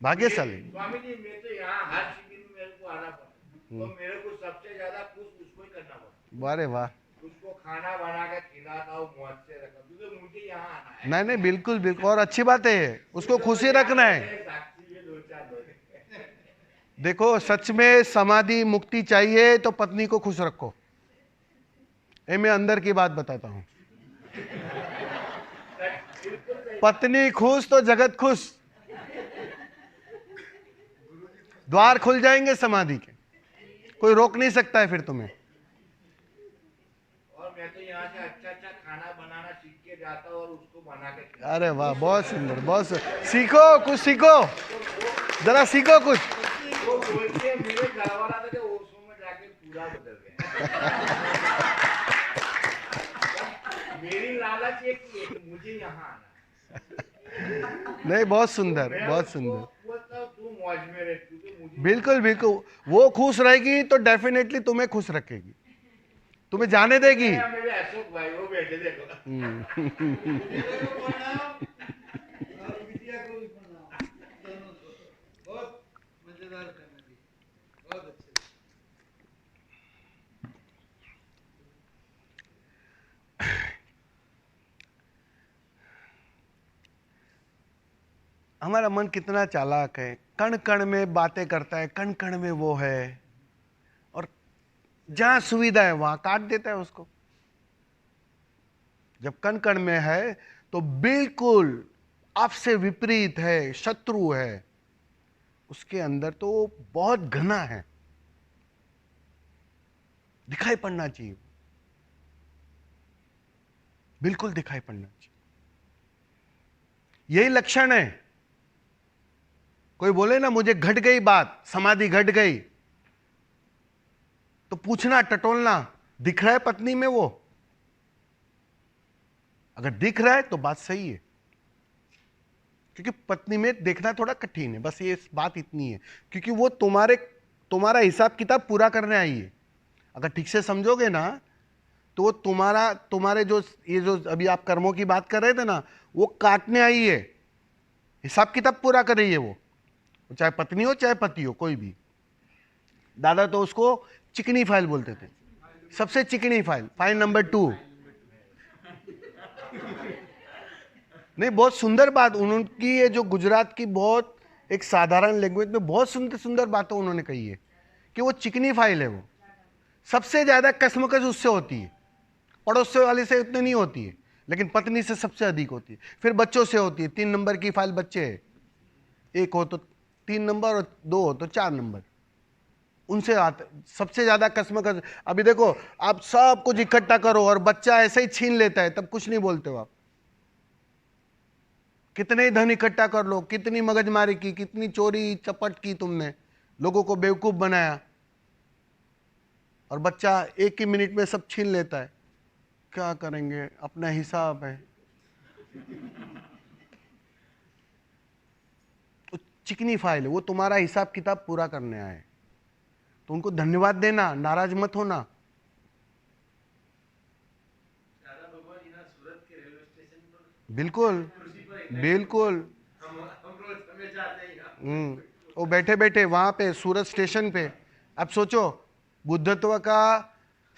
भाग्यशाली। स्वामी जी, मैं तो यहाँ हर शिविर में मेरे को आना पड़ता, तो मेरे को सबसे ज्यादा खुश उसको ही करना पड़ता। अरे वाह, उसको खाना बना के खिलाता हूँ, मौज से रखा, क्योंकि मुझे यहाँ आना है। नहीं नहीं, बिल्कुल बिल्कुल, और अच्छी बात है, उसको खुशी रखना है। साक्षी में 2-4 लोग। देखो, सच में समाधि मुक्ति चाहिए तो पत्नी को खुश रखो। ये मैं अंदर की बात बताता हूं। पत्नी खुश तो जगत खुश, द्वार खुल जाएंगे समाधि के, कोई रोक नहीं सकता है फिर तुम्हें। और मैं तो यहाँ से अच्छा अच्छा खाना बनाना सीख के जाता हूँ और उसको बना के खिलाता अरे वाह, बहुत सुंदर, बहुत सुंदर। सीखो, कुछ सीखो, जरा सीखो कुछ। हूँ। वो बोलते हैं, मेरे घर वाला था कि ओशो में जाके पूरा बदल गया। मेरी लालच ये की है कि मुझे यहाँ आना है। नहीं, बहुत सुंदर, मैं बहुत उसको सुंदर। बोलता हूँ, तू मौज में रह, क्योंकि मुझे बिल्कुल बिल्कुल, वो खुश रहेगी तो डेफिनेटली तुम्हें खुश रखेगी, तुम्हें जाने देगी। मेरे अशोक भाई वो बैठे देखो। बहुत मजेदार कहानी, बहुत अच्छे। हमारा मन कितना चालाक है, कण कण में बातें करता है, कण कण में वो है, और जहां सुविधा है वहां काट देता है उसको। जब कण कण में है तो बिल्कुल आपसे विपरीत है, शत्रु है, उसके अंदर तो बहुत घना है, दिखाई पड़ना चाहिए, बिल्कुल दिखाई पड़ना चाहिए। यही लक्षण है। कोई बोले ना मुझे घट गई बात, समाधि घट गई, तो पूछना, टटोलना, दिख रहा है पत्नी में वो? अगर दिख रहा है तो बात सही है, क्योंकि पत्नी में देखना थोड़ा कठिन है, बस ये बात इतनी है, क्योंकि वो तुम्हारा हिसाब किताब पूरा करने आई है। अगर ठीक से समझोगे ना तो वो तुम्हारे जो ये जो अभी आप कर्मों की बात कर रहे थे ना, वो काटने आई है, हिसाब किताब पूरा कर रही है वो, चाहे पत्नी हो चाहे पति हो, कोई भी। दादा तो उसको चिकनी फाइल बोलते थे, सबसे चिकनी फाइल, फाइल नंबर 2। नहीं, बहुत सुंदर बात उनकी, ये जो गुजरात की बहुत एक साधारण लैंग्वेज में बहुत सुंदर सुंदर बातें उन्होंने कही है कि वो चिकनी फाइल है। वो सबसे ज्यादा कसमकस उससे होती है, पड़ोस वाले से उतनी नहीं होती है, लेकिन पत्नी से सबसे अधिक होती है। फिर बच्चों से होती है, 3 नंबर की फाइल बच्चे है, 1 हो तो 3 नंबर और 2 हो तो 4 नंबर, उनसे आते सबसे ज्यादा कसमकस। अभी देखो, आप सब कुछ इकट्ठा करो और बच्चा ऐसे ही छीन लेता है, तब कुछ नहीं बोलते हो आप। कितने ही धन इकट्ठा कर लो, कितनी मगजमारी की, कितनी चोरी चपट की तुमने, लोगों को बेवकूफ बनाया, और बच्चा 1 ही मिनट में सब छीन लेता है। क्या करेंगे, अपना हिसाब है। तो चिकनी फाइल है, वो तुम्हारा हिसाब किताब पूरा करने आए, तो उनको धन्यवाद देना, नाराज मत होना। बिल्कुल बिल्कुल। वो बैठे बैठे वहां पे सूरत स्टेशन पे, अब सोचो बुद्धत्व का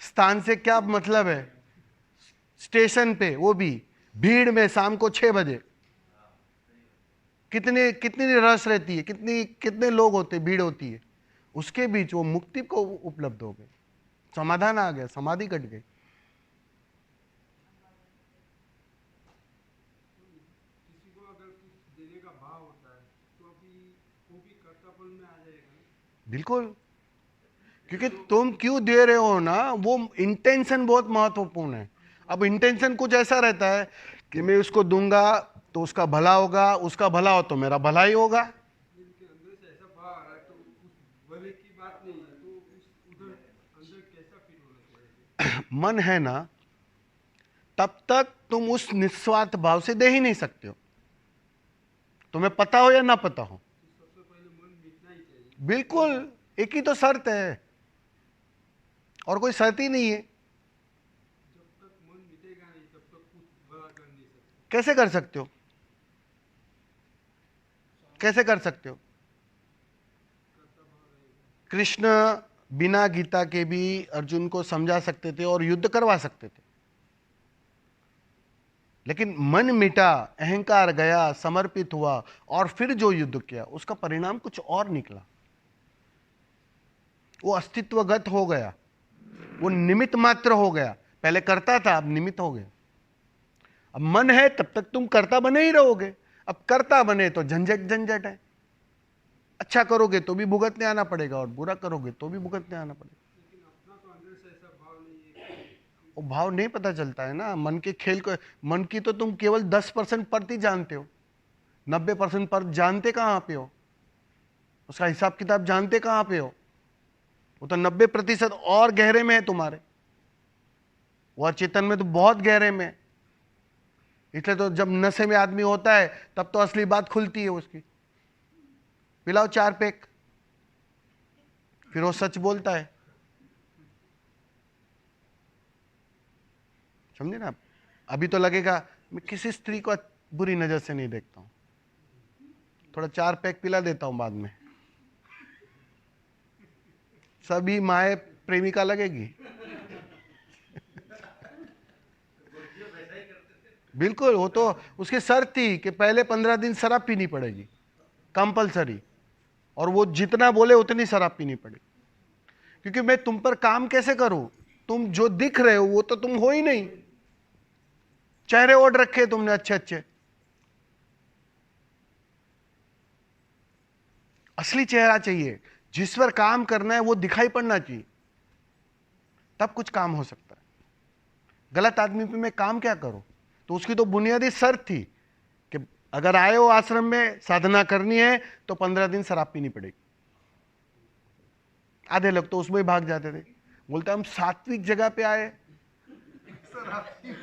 स्थान से क्या मतलब है, स्टेशन पे, वो भी भीड़ में, शाम को 6 बजे, कितनी रस रहती है, कितने लोग होते, भीड़ होती है, उसके बीच वो मुक्ति को उपलब्ध हो गए, समाधान आ गया, समाधि कट गई। किसी को अगर कुछ देने का भाव होता है तो अभी वो भी कर्तापन में आ जाएगा ना। बिल्कुल, क्योंकि तुम क्यों दे रहे हो ना, वो इंटेंशन बहुत महत्वपूर्ण है। अब इंटेंशन कुछ ऐसा रहता है कि मैं उसको दूंगा तो उसका भला होगा, उसका भला हो तो मेरा भला ही होगा। इनके अंदर से ऐसा भाव आ रहा है तो उस भले की बात नहीं है तो उस उधर अंदर कैसा फील होना चाहिए? मन है ना, तब तक तुम उस निस्वार्थ भाव से दे ही नहीं सकते हो, तुम्हें पता हो या ना पता हो। तो सबसे पहले मन मिटना ही चाहिए। बिल्कुल, एक ही तो शर्त है, और कोई शर्त ही नहीं है। जब तक मन मिटेगा नहीं तब तक कुछ भला कर नहीं सकते। कैसे कर सकते हो, कैसे कर सकते हो? कर्ता भाव रहेगा। कृष्ण बिना गीता के भी अर्जुन को समझा सकते थे और युद्ध करवा सकते थे, लेकिन मन मिटा, अहंकार गया, समर्पित हुआ और फिर जो युद्ध किया उसका परिणाम कुछ और निकला। वो अस्तित्वगत हो गया, वो निमित्त मात्र हो गया। पहले करता था, अब निमित्त हो गया। अब मन है तब तक तुम करता बने ही रहोगे, अब करता बने तो झंझट झंझट है। अच्छा करोगे तो भी भुगतने आना पड़ेगा और बुरा करोगे तो भी भुगतने आना पड़ेगा। लेकिन अपना तो अंदर से ऐसा भाव नहीं है। वो भाव नहीं पता चलता है ना, मन के खेल को। मन की तो तुम केवल 10% परत ही जानते हो, 90% परत जानते कहां पे हो, उसका हिसाब किताब जानते कहां पे हो? वो तो 90% और गहरे में है तुम्हारे, वो अचेतन में तो बहुत गहरे में है। इसलिए तो जब नशे में आदमी होता है तब तो असली बात खुलती है उसकी। पिलाओ 4 पैक, फिर वो सच बोलता है। समझे ना? अभी तो लगेगा मैं किसी स्त्री को बुरी नजर से नहीं देखता हूं, थोड़ा 4 पैक पिला देता हूं, बाद में सभी माए प्रेमिका लगेगी। बिल्कुल, वो तो उसकी शर्त थी कि पहले 15 दिन शराब पीनी पड़ेगी, कंपलसरी, और वो जितना बोले उतनी शराब पीनी पड़ेगी। क्योंकि मैं तुम पर काम कैसे करूं? तुम जो दिख रहे हो वो तो तुम हो ही नहीं। चेहरे ओढ़ रखे तुमने अच्छे अच्छे, असली चेहरा चाहिए, जिस पर काम करना है वो दिखाई पड़ना चाहिए, तब कुछ काम हो सकता है। गलत आदमी पे मैं काम क्या करूं? तो उसकी तो बुनियादी शर्त थी कि अगर आए हो आश्रम में साधना करनी है तो 15 दिन शराब पीनी पड़ेगी। आधे लोग तो उसमें ही भाग जाते थे, बोलते हम सात्विक जगह पे आए,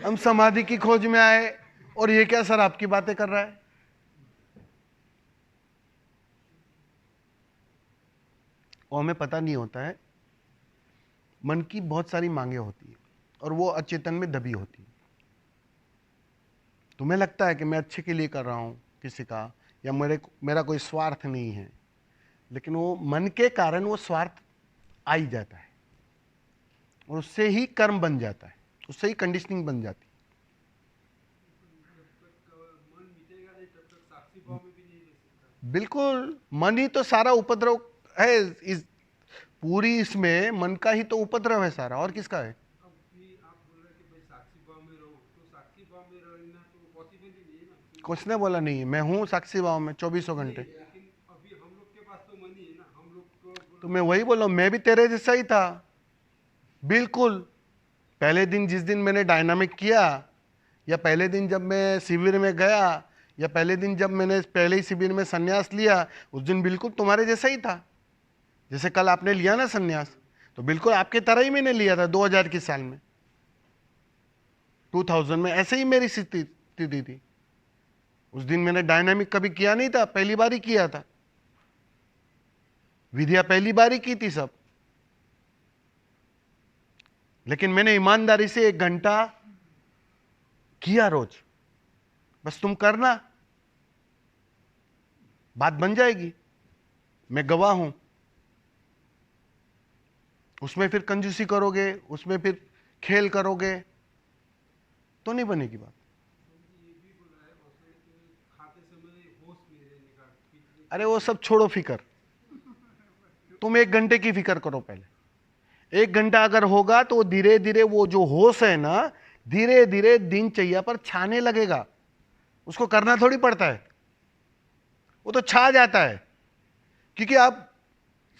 हम समाधि की खोज में आए, और ये क्या शराब की बातें कर रहा है? और हमें पता नहीं होता है मन की बहुत सारी मांगे होती है और वो अचेतन में दबी होती है। तुम्हें लगता है कि मैं अच्छे के लिए कर रहा हूं किसी का, या मेरा कोई स्वार्थ नहीं है, लेकिन वो मन के कारण वो स्वार्थ आ ही जाता है और उससे ही कर्म बन जाता है, उससे ही कंडीशनिंग बन जाती है। जब तक मन मिटेगा नहीं तब तक साक्षी भाव में भी नहीं रह सकता। बिल्कुल, मन ही तो सारा उपद्रव है, इस पूरी इसमें मन का ही तो उपद्रव है सारा, और किसका है? अब भी आप बोल रहे हैं कि भाई साक्षी भाव में रहो, तो साक्षी भाव में रहना तो पॉसिबल ही नहीं है ना। किसने बोला नहीं? मैं हूं साक्षी भाव में 24 घंटे। लेकिन अभी हम लोग के पास तो मन ही है ना, हम लोग को तो मैं वही बोला, मैं भी तेरे जैसा ही था, बिल्कुल। पहले दिन जिस दिन मैंने डायनामिक किया, या पहले दिन जब मैं शिविर में गया, या पहले दिन जब मैंने पहले ही शिविर में संन्यास लिया, उस दिन बिल्कुल तुम्हारे जैसा ही था। जैसे कल आपने लिया ना संन्यास, तो बिल्कुल आपके तरह ही मैंने लिया था 2000 की साल में, 2000 में ऐसे ही मेरी स्थिति थी। उस दिन मैंने डायनामिक कभी किया नहीं था, पहली बार ही किया था, विधिया पहली बार ही की थी सब। लेकिन मैंने ईमानदारी से 1 घंटा किया रोज। बस तुम करना, बात बन जाएगी, मैं गवाह हूं। उसमें फिर कंजूसी करोगे, उसमें फिर खेल करोगे तो नहीं बनेगी बात। ये भी बोला है बहुत सारे कि खाते जाते समय होश में रहने का कितने अरे वो सब छोड़ो फिकर, तुम 1 घंटे की फिकर करो पहले। 1 घंटा अगर होगा तो धीरे धीरे वो जो होश है ना, धीरे धीरे दिनचर्या पर छाने लगेगा। उसको करना थोड़ी पड़ता है, वो तो छा जाता है, क्योंकि आप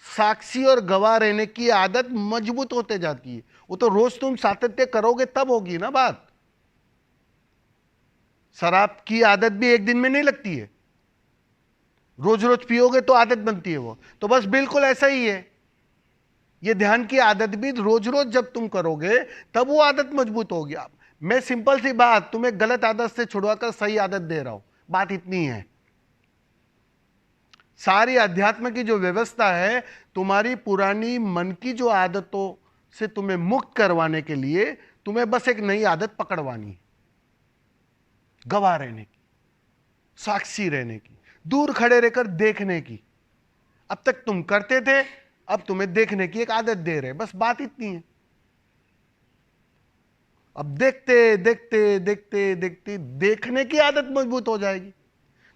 साक्षी और गवाह रहने की आदत मजबूत होते जाती है। वो तो रोज तुम सातत्य करोगे तब होगी ना बात। शराब की आदत भी एक दिन में नहीं लगती है, रोज रोज पियोगे तो आदत बनती है वो। तो बस बिल्कुल ऐसा ही है, ये ध्यान की आदत भी रोज रोज जब तुम करोगे तब वो आदत मजबूत होगी। मैं सिंपल सी बात तुम्हें गलत आदत से छुड़वाकर सही आदत दे रहा हूं, बात इतनी है। सारी अध्यात्म की जो व्यवस्था है, तुम्हारी पुरानी मन की जो आदतों से तुम्हें मुक्त करवाने के लिए तुम्हें बस एक नई आदत पकड़वानी है, गवाह रहने की, साक्षी रहने की, दूर खड़े रहकर देखने की। अब तक तुम करते थे, अब तुम्हें देखने की एक आदत दे रहे, बस बात इतनी है। अब देखते देखते देखते देखते देखने की आदत मजबूत हो जाएगी।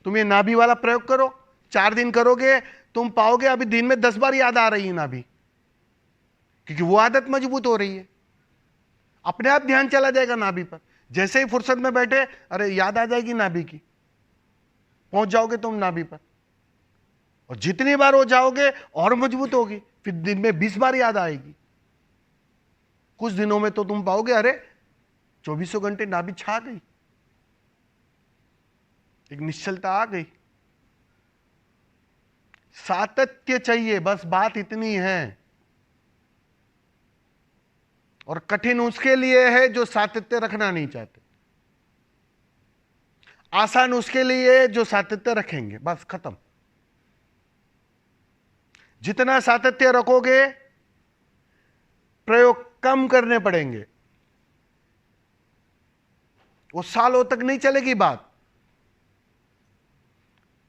तुम ये नाभि वाला प्रयोग करो, 4 दिन करोगे, तुम पाओगे अभी दिन में 10 बार याद आ रही है नाभि, क्योंकि वो आदत मजबूत हो रही है। अपने आप ध्यान चला जाएगा नाभि पर। जैसे ही फुर्सत में बैठे, अरे याद आ जाएगी नाभि की, पहुंच जाओगे तुम नाभि पर। और जितनी बार हो जाओगे और मजबूत होगी, फिर दिन में 20 बार याद आएगी। कुछ दिनों में तो तुम पाओगे अरे 24 घंटे नाभि छा गई, एक निश्चलता आ गई। सातत्य चाहिए, बस बात इतनी है। और कठिन उसके लिए है जो सातत्य रखना नहीं चाहते, आसान उसके लिए जो सातत्य रखेंगे, बस खत्म। जितना सातत्य रखोगे प्रयोग कम करने पड़ेंगे, वो सालों तक नहीं चलेगी बात।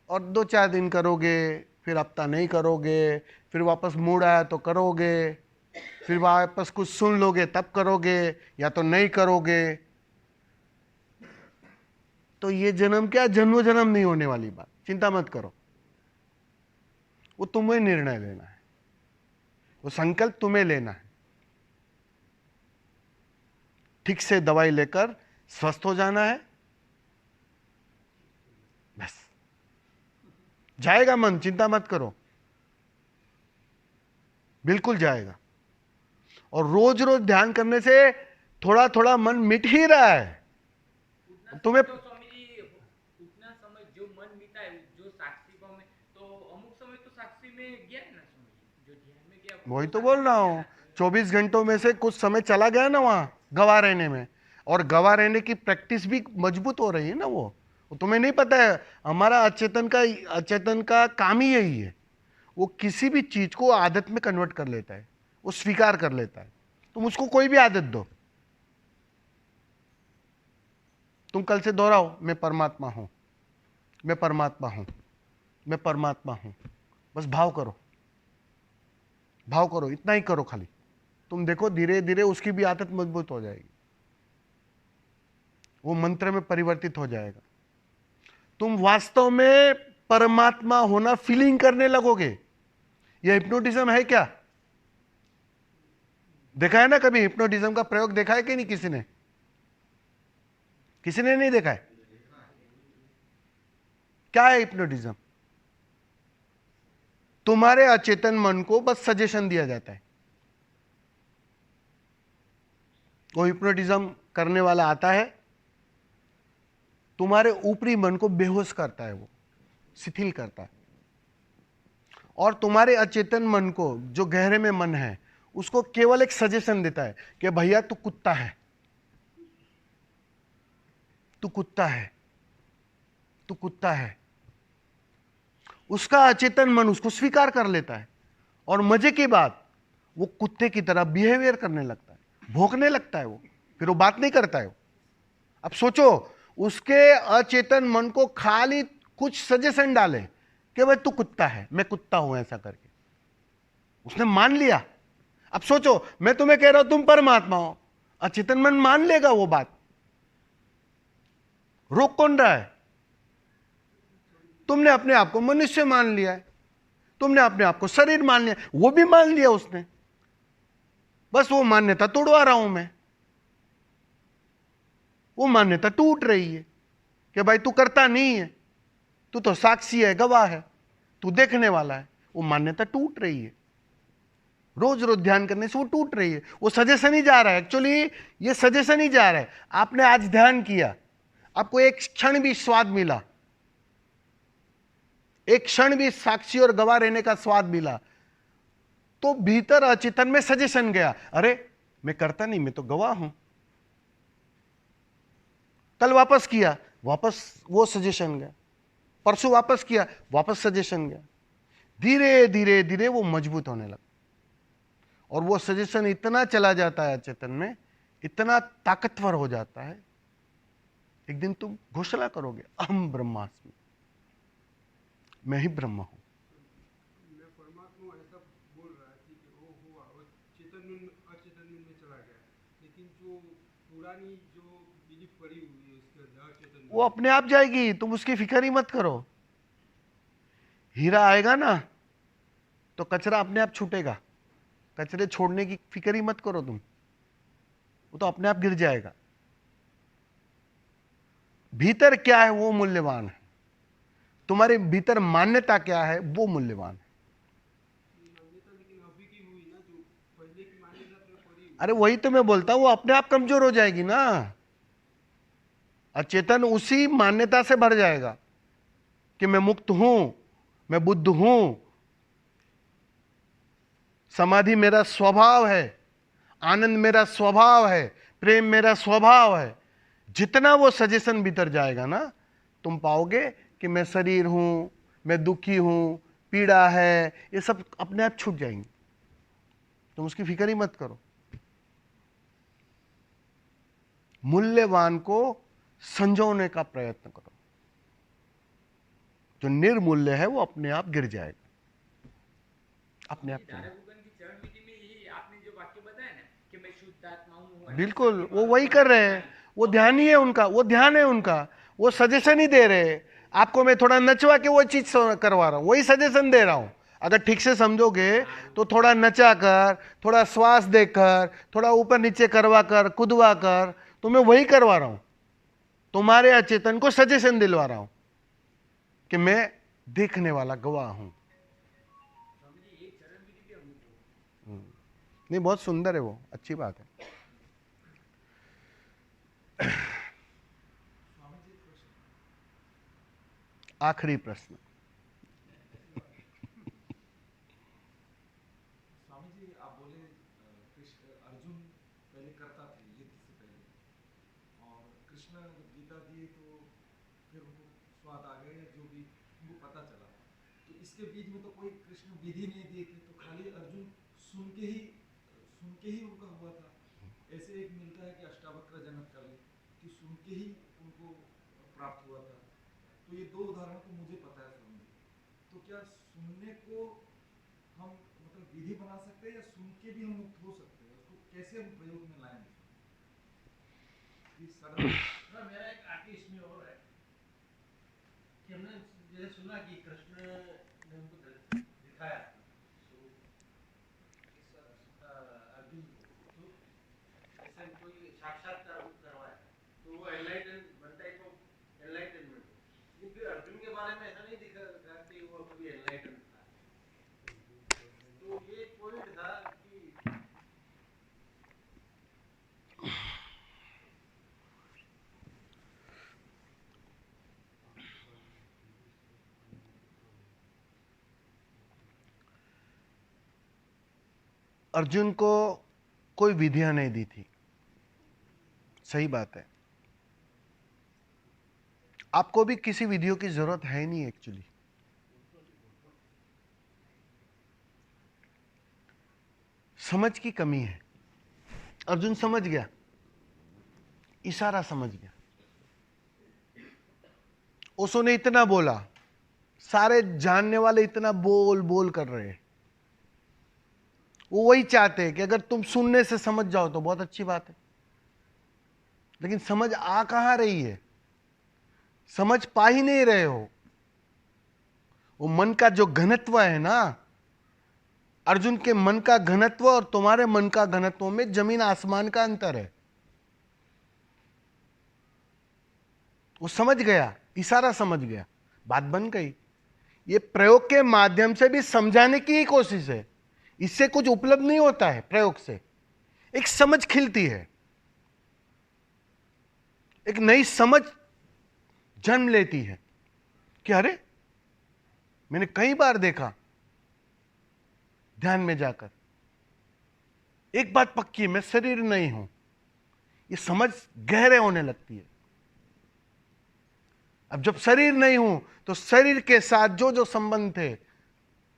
और 2-4 दिन करोगे, फिर हफ्ता नहीं करोगे, फिर वापस मूड आया तो करोगे, फिर वापस कुछ सुन लोगे तब करोगे, या तो नहीं करोगे। तो ये जन्म क्या, जन्म जन्म नहीं होने वाली बात, चिंता मत करो। वो तुम्हें निर्णय लेना है, वो संकल्प तुम्हें लेना है। ठीक से दवाई लेकर स्वस्थ हो जाना है, बस जाएगा मन, चिंता मत करो, बिल्कुल जाएगा। और रोज रोज ध्यान करने से थोड़ा थोड़ा मन मिट ही रहा है। तुम्हें तो स्वामी जी उतना समय जो मन मिटा है, जो साक्षी भाव में, तो अमुक समय तो साक्षी में गया है ना स्वामी जी, जो ध्यान में गया वही तो बोल रहा हूं, 24 घंटों में से कुछ समय चला गया ना वहां गवाह रहने में। और गवाह रहने की प्रैक्टिस भी मजबूत हो रही है ना। वो तुम्हें नहीं पता है, हमारा अचेतन का काम ही यही है। वो किसी भी चीज को आदत में कन्वर्ट कर लेता है, वो स्वीकार कर लेता है। तुम उसको कोई भी आदत दो, तुम कल से दोहराओ, मैं परमात्मा हूं, मैं परमात्मा हूं, मैं परमात्मा हूं। बस भाव करो, भाव करो, इतना ही करो खाली। तुम देखो धीरे धीरे उसकी भी आदत मजबूत हो जाएगी, वो मंत्र में परिवर्तित हो जाएगा। तुम वास्तव में परमात्मा होना फीलिंग करने लगोगे। यह हिप्नोटिज्म है क्या? देखा है ना कभी हिप्नोटिज्म का प्रयोग? देखा है कि नहीं किसी ने? किसी ने नहीं देखा है? क्या है हिप्नोटिज्म? तुम्हारे अचेतन मन को बस सजेशन दिया जाता है। वो हिप्नोटिज्म करने वाला आता है, तुम्हारे ऊपरी मन को बेहोश करता है, वो शिथिल करता है, और तुम्हारे अचेतन मन को, जो गहरे में मन है, उसको केवल एक सजेशन देता है कि भैया तू कुत्ता है, तू कुत्ता है, तू कुत्ता है। उसका अचेतन मन उसको स्वीकार कर लेता है, और मजे की बात, वो कुत्ते की तरह बिहेवियर करने लगता है, भौंकने लगता है वो, फिर वो बात नहीं करता है वो। अब सोचो, उसके अचेतन मन को खाली कुछ सजेशन डाले कि भाई तू कुत्ता है, मैं कुत्ता हूं, ऐसा करके उसने मान लिया। अब सोचो, मैं तुम्हें कह रहा हूं तुम परमात्मा हो, अचेतन मन मान लेगा वो बात? रोक कौन रहा है? तुमने अपने आप को मनुष्य मान लिया है, तुमने अपने आप को शरीर मान लिया, वो भी मान लिया उसने, बस वो मान्यता तोड़वा रहा हूं मैं। वो मान्यता टूट रही है कि भाई तू करता नहीं है, तू तो साक्षी है, गवाह है, तू देखने वाला है। वो मान्यता टूट रही है, रोज रोज ध्यान करने से वो टूट रही है। वो सजेशन ही जा रहा है, एक्चुअली ये सजेशन ही जा रहा है। आपने आज ध्यान किया, आपको एक क्षण भी स्वाद मिला, एक क्षण भी साक्षी और गवाह रहने का स्वाद मिला, तो भीतर अचेतन में सजेशन गया, अरे मैं करता नहीं, मैं तो गवाह हूं। कल वापस किया, वापस वो सजेशन गया, परसों वापस किया, वापस सजेशन गया। धीरे धीरे धीरे वो मजबूत होने लगा, और वो सजेशन इतना चला जाता है अचेतन में, इतना ताकतवर हो जाता है, एक दिन तुम घोषणा करोगे, अहम ब्रह्मास्मि, मैं ही ब्रह्म हूं। मैं परमात्मा ऐसा बोल रहा है कि वो हुआ और चेतन में अचेतन में चला गया, लेकिन जो पुरानी जो बिलीफ पड़ी हुई है उसके अंदर अचेतन वो अपने आप जाएगी, तुम उसकी फिक्र ही मत करो। हीरा आएगा ना तो कचरा अपने आप छूटेगा, कचरे छोड़ने की फिक्र ही मत करो तुम, वो तो अपने आप गिर जाएगा। भीतर क्या है वो मूल्यवान है, तुम्हारे भीतर मान्यता क्या है वो मूल्यवान है। मान्यता, लेकिन अभी की हुई ना, जो पहले की मान्यता तो पड़ी हुई। अरे वही तो मैं बोलता हूं, वो अपने आप कमजोर हो जाएगी ना। अचेतन उसी मान्यता से भर जाएगा कि मैं मुक्त हूं, मैं बुद्ध हूं, समाधि मेरा स्वभाव है, आनंद मेरा स्वभाव है, प्रेम मेरा स्वभाव है। जितना वो सजेशन भीतर जाएगा ना, तुम पाओगे कि मैं शरीर हूं, मैं दुखी हूं, पीड़ा है, ये सब अपने आप छूट जाएंगे। तुम उसकी फिक्र ही मत करो। मूल्यवान को संजोने का प्रयत्न करो, जो निर्मूल्य है वो अपने आप गिर जाएगा, अपने आप चलेगा। धारागुगन की चरण विधि में यही आपने जो वाक्य बताया ना कि मैं शुद्ध आत्मा हूँ, बिल्कुल वो वही कर रहे हैं, वो ध्यान ही है उनका, वो ध्यान है उनका, वो सजेशन ही दे रहे हैं आपको। मैं थोड़ा नचवा के वो चीज करवा रहा हूं, वही सजेशन दे रहा हूं। अगर ठीक से समझोगे तो थोड़ा नचा कर, थोड़ा श्वास देकर, थोड़ा ऊपर नीचे करवा कर, कुदवा कर, तो मैं वही करवा रहा हूं, तुम्हारे अचेतन को सजेशन दिलवा रहा हूं कि मैं देखने वाला गवाह हूं। नहीं, बहुत सुंदर है वो, अच्छी बात है। आखिरी प्रश्न। स्वामी जी, आप बोले कृष्ण अर्जुन पहले करता थे युद्ध से पहले, और कृष्ण जब गीता दिए तो फिर उनको स्वाद आ गया, जो भी उनको पता चला। तो इसके बीच में तो कोई कृष्ण विधि नहीं दिए थे, तो खाली अर्जुन सुन के ही उनका हुआ था। ऐसे एक मिलता है कि अष्टावक्र जनक का भी, कि सुन के ही उनको प्राप्त हुआ था। तो ये दो उदाहरण तो मुझे पता है स्वामी जी। तो क्या सुनने को हम मतलब विधि बना सकते हैं, या सुन के भी हम मुक्त हो सकते हैं? उसको कैसे हम प्रयोग में लाएंगे? मेरा एक आगे इसमें और है कि हमने जैसे सुना कि कृष्ण ने उनको दिखाया अर्जुन को, तो जैसे कोई साक्षात्कार करवाया तो वो enlighten one type of enlightenment. लेकिन फिर अर्जुन के बारे में ऐसा नहीं दिखा कि वो कभी एनलाइटन था। तो ये पॉइंट था कि अर्जुन को कोई विधियां नहीं दी थी, सही बात है। आपको भी किसी विधियों की जरूरत है नहीं एक्चुअली। समझ की कमी है। अर्जुन समझ गया, इशारा समझ गया। ओशो ने इतना बोला, सारे जानने वाले इतना बोल बोल कर रहे हैं। वो वही चाहते हैं कि अगर तुम सुनने से समझ जाओ तो बहुत अच्छी बात है, लेकिन समझ आ कहां रही है, समझ पा ही नहीं रहे हो। वो मन का जो घनत्व है ना, अर्जुन के मन का घनत्व और तुम्हारे मन का घनत्व में जमीन आसमान का अंतर है। वो समझ गया, इशारा समझ गया, बात बन गई। ये प्रयोग के माध्यम से भी समझाने की ही कोशिश है। इससे कुछ उपलब्ध नहीं होता है, प्रयोग से एक समझ खिलती है, एक नई समझ जन्म लेती है कि अरे मैंने कई बार देखा ध्यान में जाकर, एक बात पक्की है, मैं शरीर नहीं हूं। ये समझ गहरे होने लगती है। अब जब शरीर नहीं हूं तो शरीर के साथ जो जो संबंध थे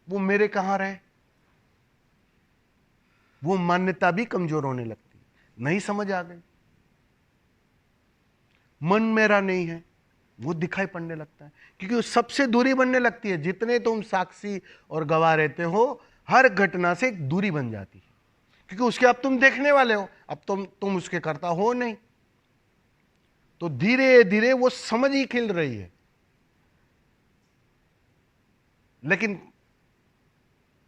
वो मेरे कहां रहे, वो मान्यता भी कमजोर होने लगती है। नहीं समझ आ गई, मन मेरा नहीं है वो दिखाई पड़ने लगता है, क्योंकि वो सबसे दूरी बनने लगती है। जितने तुम साक्षी और गवाह रहते हो, हर घटना से एक दूरी बन जाती है, क्योंकि उसके अब तुम देखने वाले हो, अब तुम उसके करता हो नहीं। तो धीरे धीरे वो समझ ही खिल रही है। लेकिन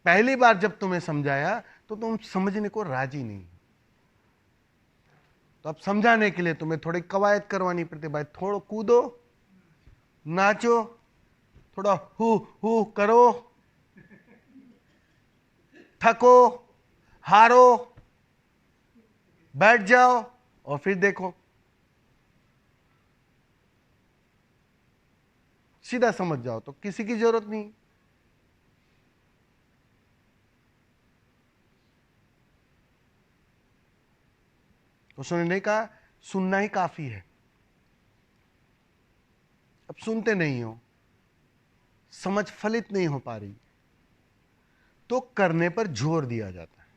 पहली बार जब तुम्हें समझाया तो तुम समझने को राजी नहीं। तो अब समझाने के लिए तुम्हें थोड़ी कवायद करवानी पड़ती है। भाई थोड़ा कूदो, नाचो, थोड़ा हु हु करो, थको, हारो, बैठ जाओ और फिर देखो। सीधा समझ जाओ तो किसी की जरूरत नहीं। उसने नहीं कहा सुनना ही काफी है। अब सुनते नहीं हो, समझ फलित नहीं हो पा रही, तो करने पर जोर दिया जाता है।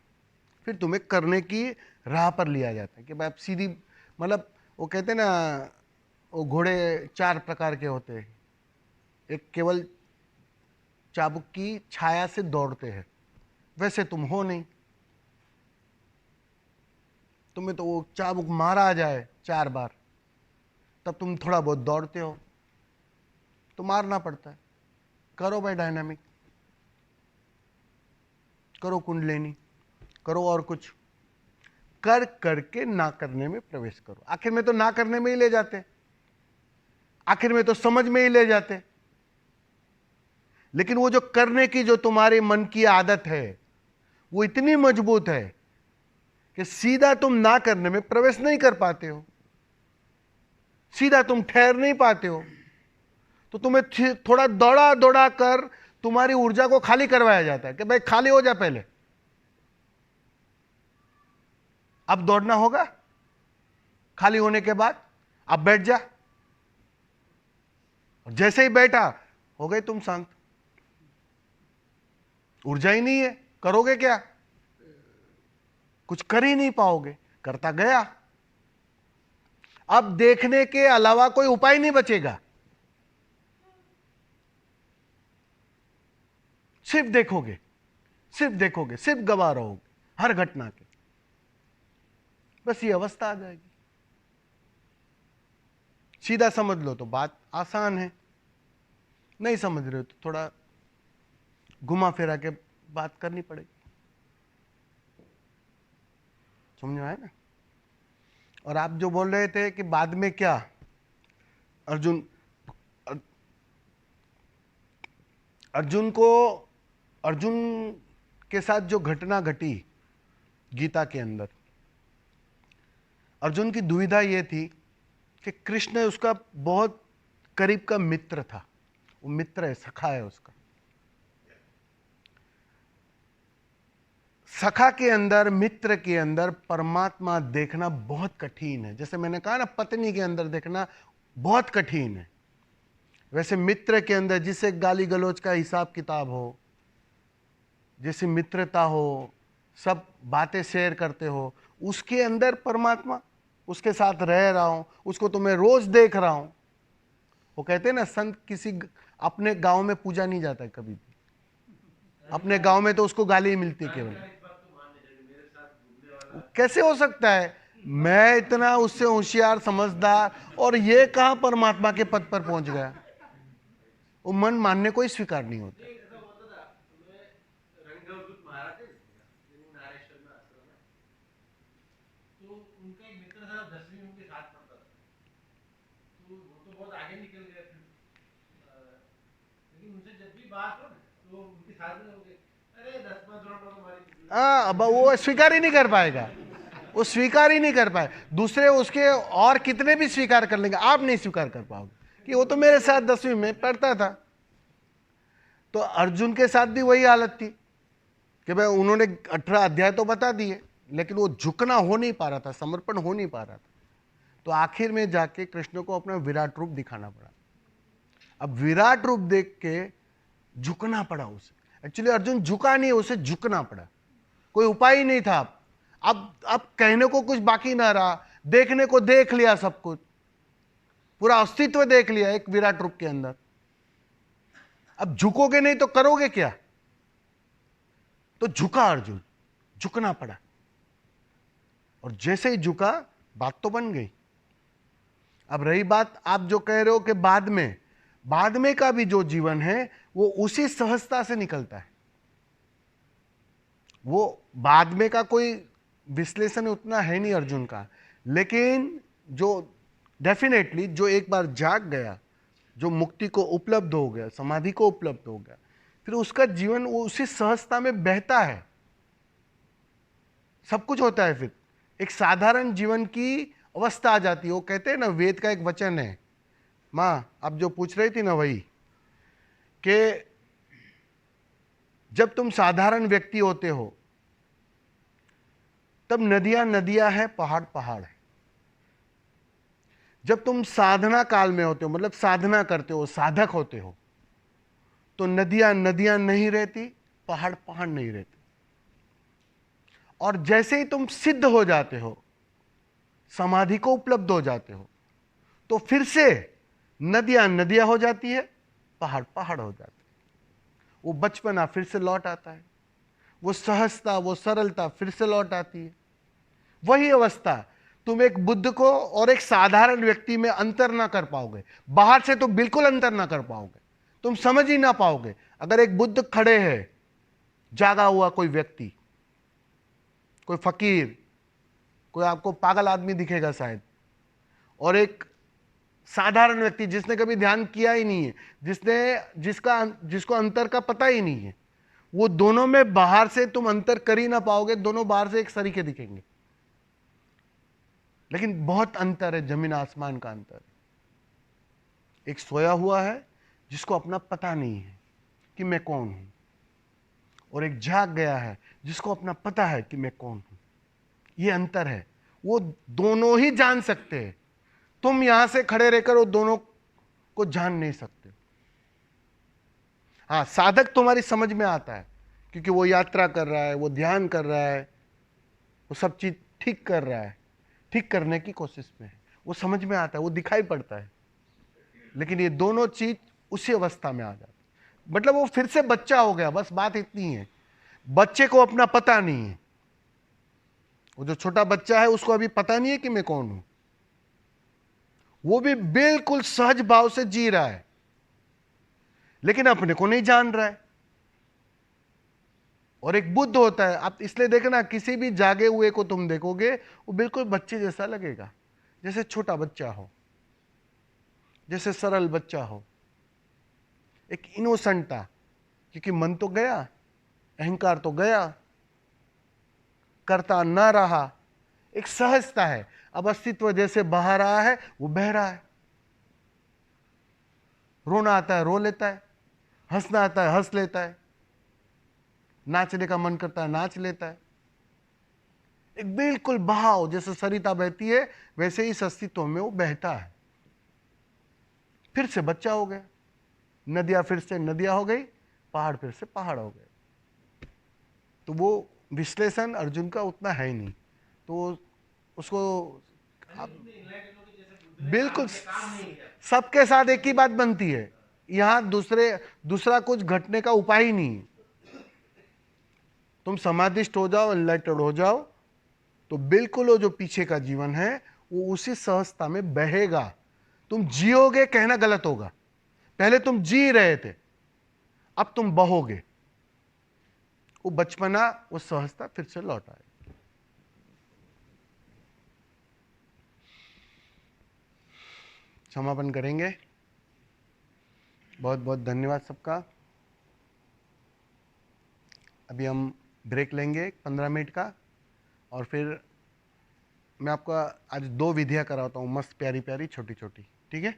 फिर तुम्हें करने की राह पर लिया जाता है कि भाई अब सीधी, मतलब वो कहते हैं ना, वो घोड़े 4 प्रकार के होते हैं। एक केवल चाबुक की छाया से दौड़ते हैं, वैसे तुम हो नहीं। तुम्हें तो वो चाबुक मारा जाए 4 बार तब तुम थोड़ा बहुत दौड़ते हो, तो मारना पड़ता है। करो भाई डायनामिक, करो कुंडलिनी, करो और कुछ कर करके ना करने में प्रवेश करो। आखिर में तो ना करने में ही ले जाते, आखिर में तो समझ में ही ले जाते। लेकिन वो जो करने की जो तुम्हारे मन की आदत है वो इतनी मजबूत है कि सीधा तुम ना करने में प्रवेश नहीं कर पाते हो, सीधा तुम ठहर नहीं पाते हो। तो तुम्हें थोड़ा दौड़ा दौड़ा कर तुम्हारी ऊर्जा को खाली करवाया जाता है कि भाई खाली हो जा पहले, अब दौड़ना होगा। खाली होने के बाद अब बैठ जा, और जैसे ही बैठा हो गए तुम शांत। ऊर्जा ही नहीं है, करोगे क्या? कुछ कर ही नहीं पाओगे। करता गया, अब देखने के अलावा कोई उपाय नहीं बचेगा। सिर्फ देखोगे, सिर्फ देखोगे, सिर्फ गवाह रहोगे हर घटना के। बस ये अवस्था आ जाएगी। सीधा समझ लो तो बात आसान है, नहीं समझ रहे हो तो थोड़ा घुमा फिरा के बात करनी पड़ेगी। समझ में आया ना? और आप जो बोल रहे थे कि बाद में क्या, अर्जुन के साथ जो घटना घटी गीता के अंदर, अर्जुन की दुविधा यह थी कि कृष्ण उसका बहुत करीब का मित्र था। वो मित्र है, सखा है उसका। सखा के अंदर, मित्र के अंदर परमात्मा देखना बहुत कठिन है। जैसे मैंने कहा ना, पत्नी के अंदर देखना बहुत कठिन है, वैसे मित्र के अंदर जिसे गाली गलौज का हिसाब किताब हो, जैसे मित्रता हो, सब बातें शेयर करते हो, उसके अंदर परमात्मा, उसके साथ रह रहा हूं, उसको तो मैं रोज देख रहा हूं। वो कहते हैं ना, संत किसी अपने गांव में पूजा नहीं जाता है कभी भी। अपने गांव में तो उसको गाली ही मिलती है केवल। कैसे हो सकता है? मैं इतना उससे होशियार, समझदार, और ये कहां परमात्मा के पद पर पहुंच गया? वो मन मानने को ही स्वीकार नहीं होता। नहीं, ऐसा होता था। मैं रंगदेवदूत महाराज थे नारेश्वर में आश्रम में, तो उनका एक मित्र था 10वीं में उनके साथ पढ़ता था, तो वो तो बहुत आगे निकल गए फिर, लेकिन उनसे जब भी बात हो ना तो उनके साथ में हो गए, अरे 10वां दौर में हमारी अब वो स्वीकार ही नहीं कर पाएगा, वो स्वीकार ही नहीं कर पाए। दूसरे उसके और कितने भी स्वीकार कर लेंगे, आप नहीं स्वीकार कर पाओगे कि वो तो मेरे साथ 10वीं में पढ़ता था। तो अर्जुन के साथ भी वही हालत थी कि भाई उन्होंने 18 अध्याय तो बता दिए, लेकिन वो झुकना हो नहीं पा रहा था, समर्पण हो नहीं पा रहा था। तो आखिर में जाके कृष्ण को अपना विराट रूप दिखाना पड़ा। अब विराट रूप देख के झुकना पड़ा उसे। एक्चुअली अर्जुन झुका नहीं, उसे झुकना पड़ा, कोई उपाय ही नहीं था। अब कहने को कुछ बाकी ना रहा, देखने को देख लिया, सब कुछ पूरा अस्तित्व देख लिया एक विराट रूप के अंदर। अब झुकोगे नहीं तो करोगे क्या? तो झुका अर्जुन, झुकना पड़ा, और जैसे ही झुका बात तो बन गई। अब रही बात आप जो कह रहे हो कि बाद में का भी जो जीवन है वो उसी सहजता से निकलता है। वो बाद में का कोई विश्लेषण उतना है नहीं अर्जुन का, लेकिन जो डेफिनेटली जो एक बार जाग गया, जो मुक्ति को उपलब्ध हो गया, समाधि को उपलब्ध हो गया, फिर उसका जीवन वो उसी सहजता में बहता है, सब कुछ होता है। फिर एक साधारण जीवन की अवस्था आ जाती है। वो कहते हैं ना, वेद का एक वचन है, माँ आप जो पूछ रही थी ना, वही कि जब तुम साधारण व्यक्ति होते हो तब नदियां नदियां है, पहाड़ पहाड़ है। जब तुम साधना काल में होते हो, मतलब साधना करते हो, साधक होते हो, तो नदियां नदियां नहीं रहती, पहाड़ पहाड़ नहीं रहते। और जैसे ही तुम सिद्ध हो जाते हो, समाधि को उपलब्ध हो जाते हो, तो फिर से नदियां नदियां हो जाती है, पहाड़ पहाड़ हो जाते हैं। वो बचपना फिर से लौट आता है, वो सहजता, वो सरलता फिर से लौट आती है। वही अवस्था तुम एक बुद्ध को और एक साधारण व्यक्ति में अंतर ना कर पाओगे। बाहर से तो बिल्कुल अंतर ना कर पाओगे, तुम समझ ही ना पाओगे। अगर एक बुद्ध खड़े है, जागा हुआ कोई व्यक्ति, कोई फकीर, कोई आपको पागल आदमी दिखेगा शायद, और एक साधारण व्यक्ति जिसने कभी ध्यान किया ही नहीं है, जिसको अंतर का पता ही नहीं है, वो दोनों में बाहर से तुम अंतर कर ही ना पाओगे। दोनों बाहर से एक सरीके दिखेंगे, लेकिन बहुत अंतर है, जमीन आसमान का अंतर है। एक सोया हुआ है जिसको अपना पता नहीं है कि मैं कौन हूं, और एक जाग गया है जिसको अपना पता है कि मैं कौन हूं। ये अंतर है। वो दोनों ही जान सकते हैं, तुम यहां से खड़े रहकर वो दोनों को जान नहीं सकते। हाँ, साधक तुम्हारी समझ में आता है, क्योंकि वो यात्रा कर रहा है, वो ध्यान कर रहा है, वो सब चीज ठीक कर रहा है, ठीक करने की कोशिश में है, वो समझ में आता है, वो दिखाई पड़ता है। लेकिन ये दोनों चीज उसी अवस्था में आ जाती है। मतलब वो फिर से बच्चा हो गया, बस बात इतनी है। बच्चे को अपना पता नहीं है। वो जो छोटा बच्चा है उसको अभी पता नहीं है कि मैं कौन हूं। वो भी बिल्कुल सहज भाव से जी रहा है, लेकिन अपने को नहीं जान रहा है। और एक बुद्ध होता है, आप इसलिए देखना, किसी भी जागे हुए को तुम देखोगे वो बिल्कुल बच्चे जैसा लगेगा, जैसे छोटा बच्चा हो, जैसे सरल बच्चा हो, एक इनोसेंट था। क्योंकि मन तो गया, अहंकार तो गया, करता ना रहा, एक सहजता है। अब अस्तित्व जैसे बहा रहा है, वो बह रहा है। रोना आता है, रो लेता है, हंसना आता है, हंस लेता है, नाचने का मन करता है, नाच लेता है। एक बिल्कुल बहाव, जैसे सरिता बहती है वैसे ही इस अस्तित्व में वो बहता है। फिर से बच्चा हो गया, नदियां फिर से नदियां हो गई, पहाड़ फिर से पहाड़ हो गए। तो वो विश्लेषण अर्जुन का उतना है ही नहीं, तो उसको बिल्कुल सबके साथ एक ही बात बनती है। यहां दूसरा कुछ घटने का उपाय ही नहीं है। तुम समाधिष्ट हो जाओ, एनलाइटेड हो जाओ, तो बिल्कुल वो जो पीछे का जीवन है वो उसी सहजता में बहेगा। तुम जियोगे कहना गलत होगा, पहले तुम जी रहे थे, अब तुम बहोगे। वो बचपना, वो सहजता फिर से लौट आएगी। समापन करेंगे। बहुत बहुत धन्यवाद सबका। अभी हम ब्रेक लेंगे 15 मिनट का, और फिर मैं आपको आज 2 विधियां कराता हूँ, मस्त प्यारी प्यारी छोटी छोटी, ठीक है?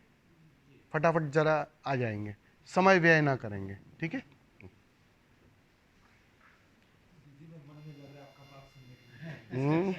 फटाफट जरा आ जाएंगे, समय व्यय ना करेंगे, ठीक है? दीदी में मन में लग रहा है आपका बात सुनने के लिए। हम्म।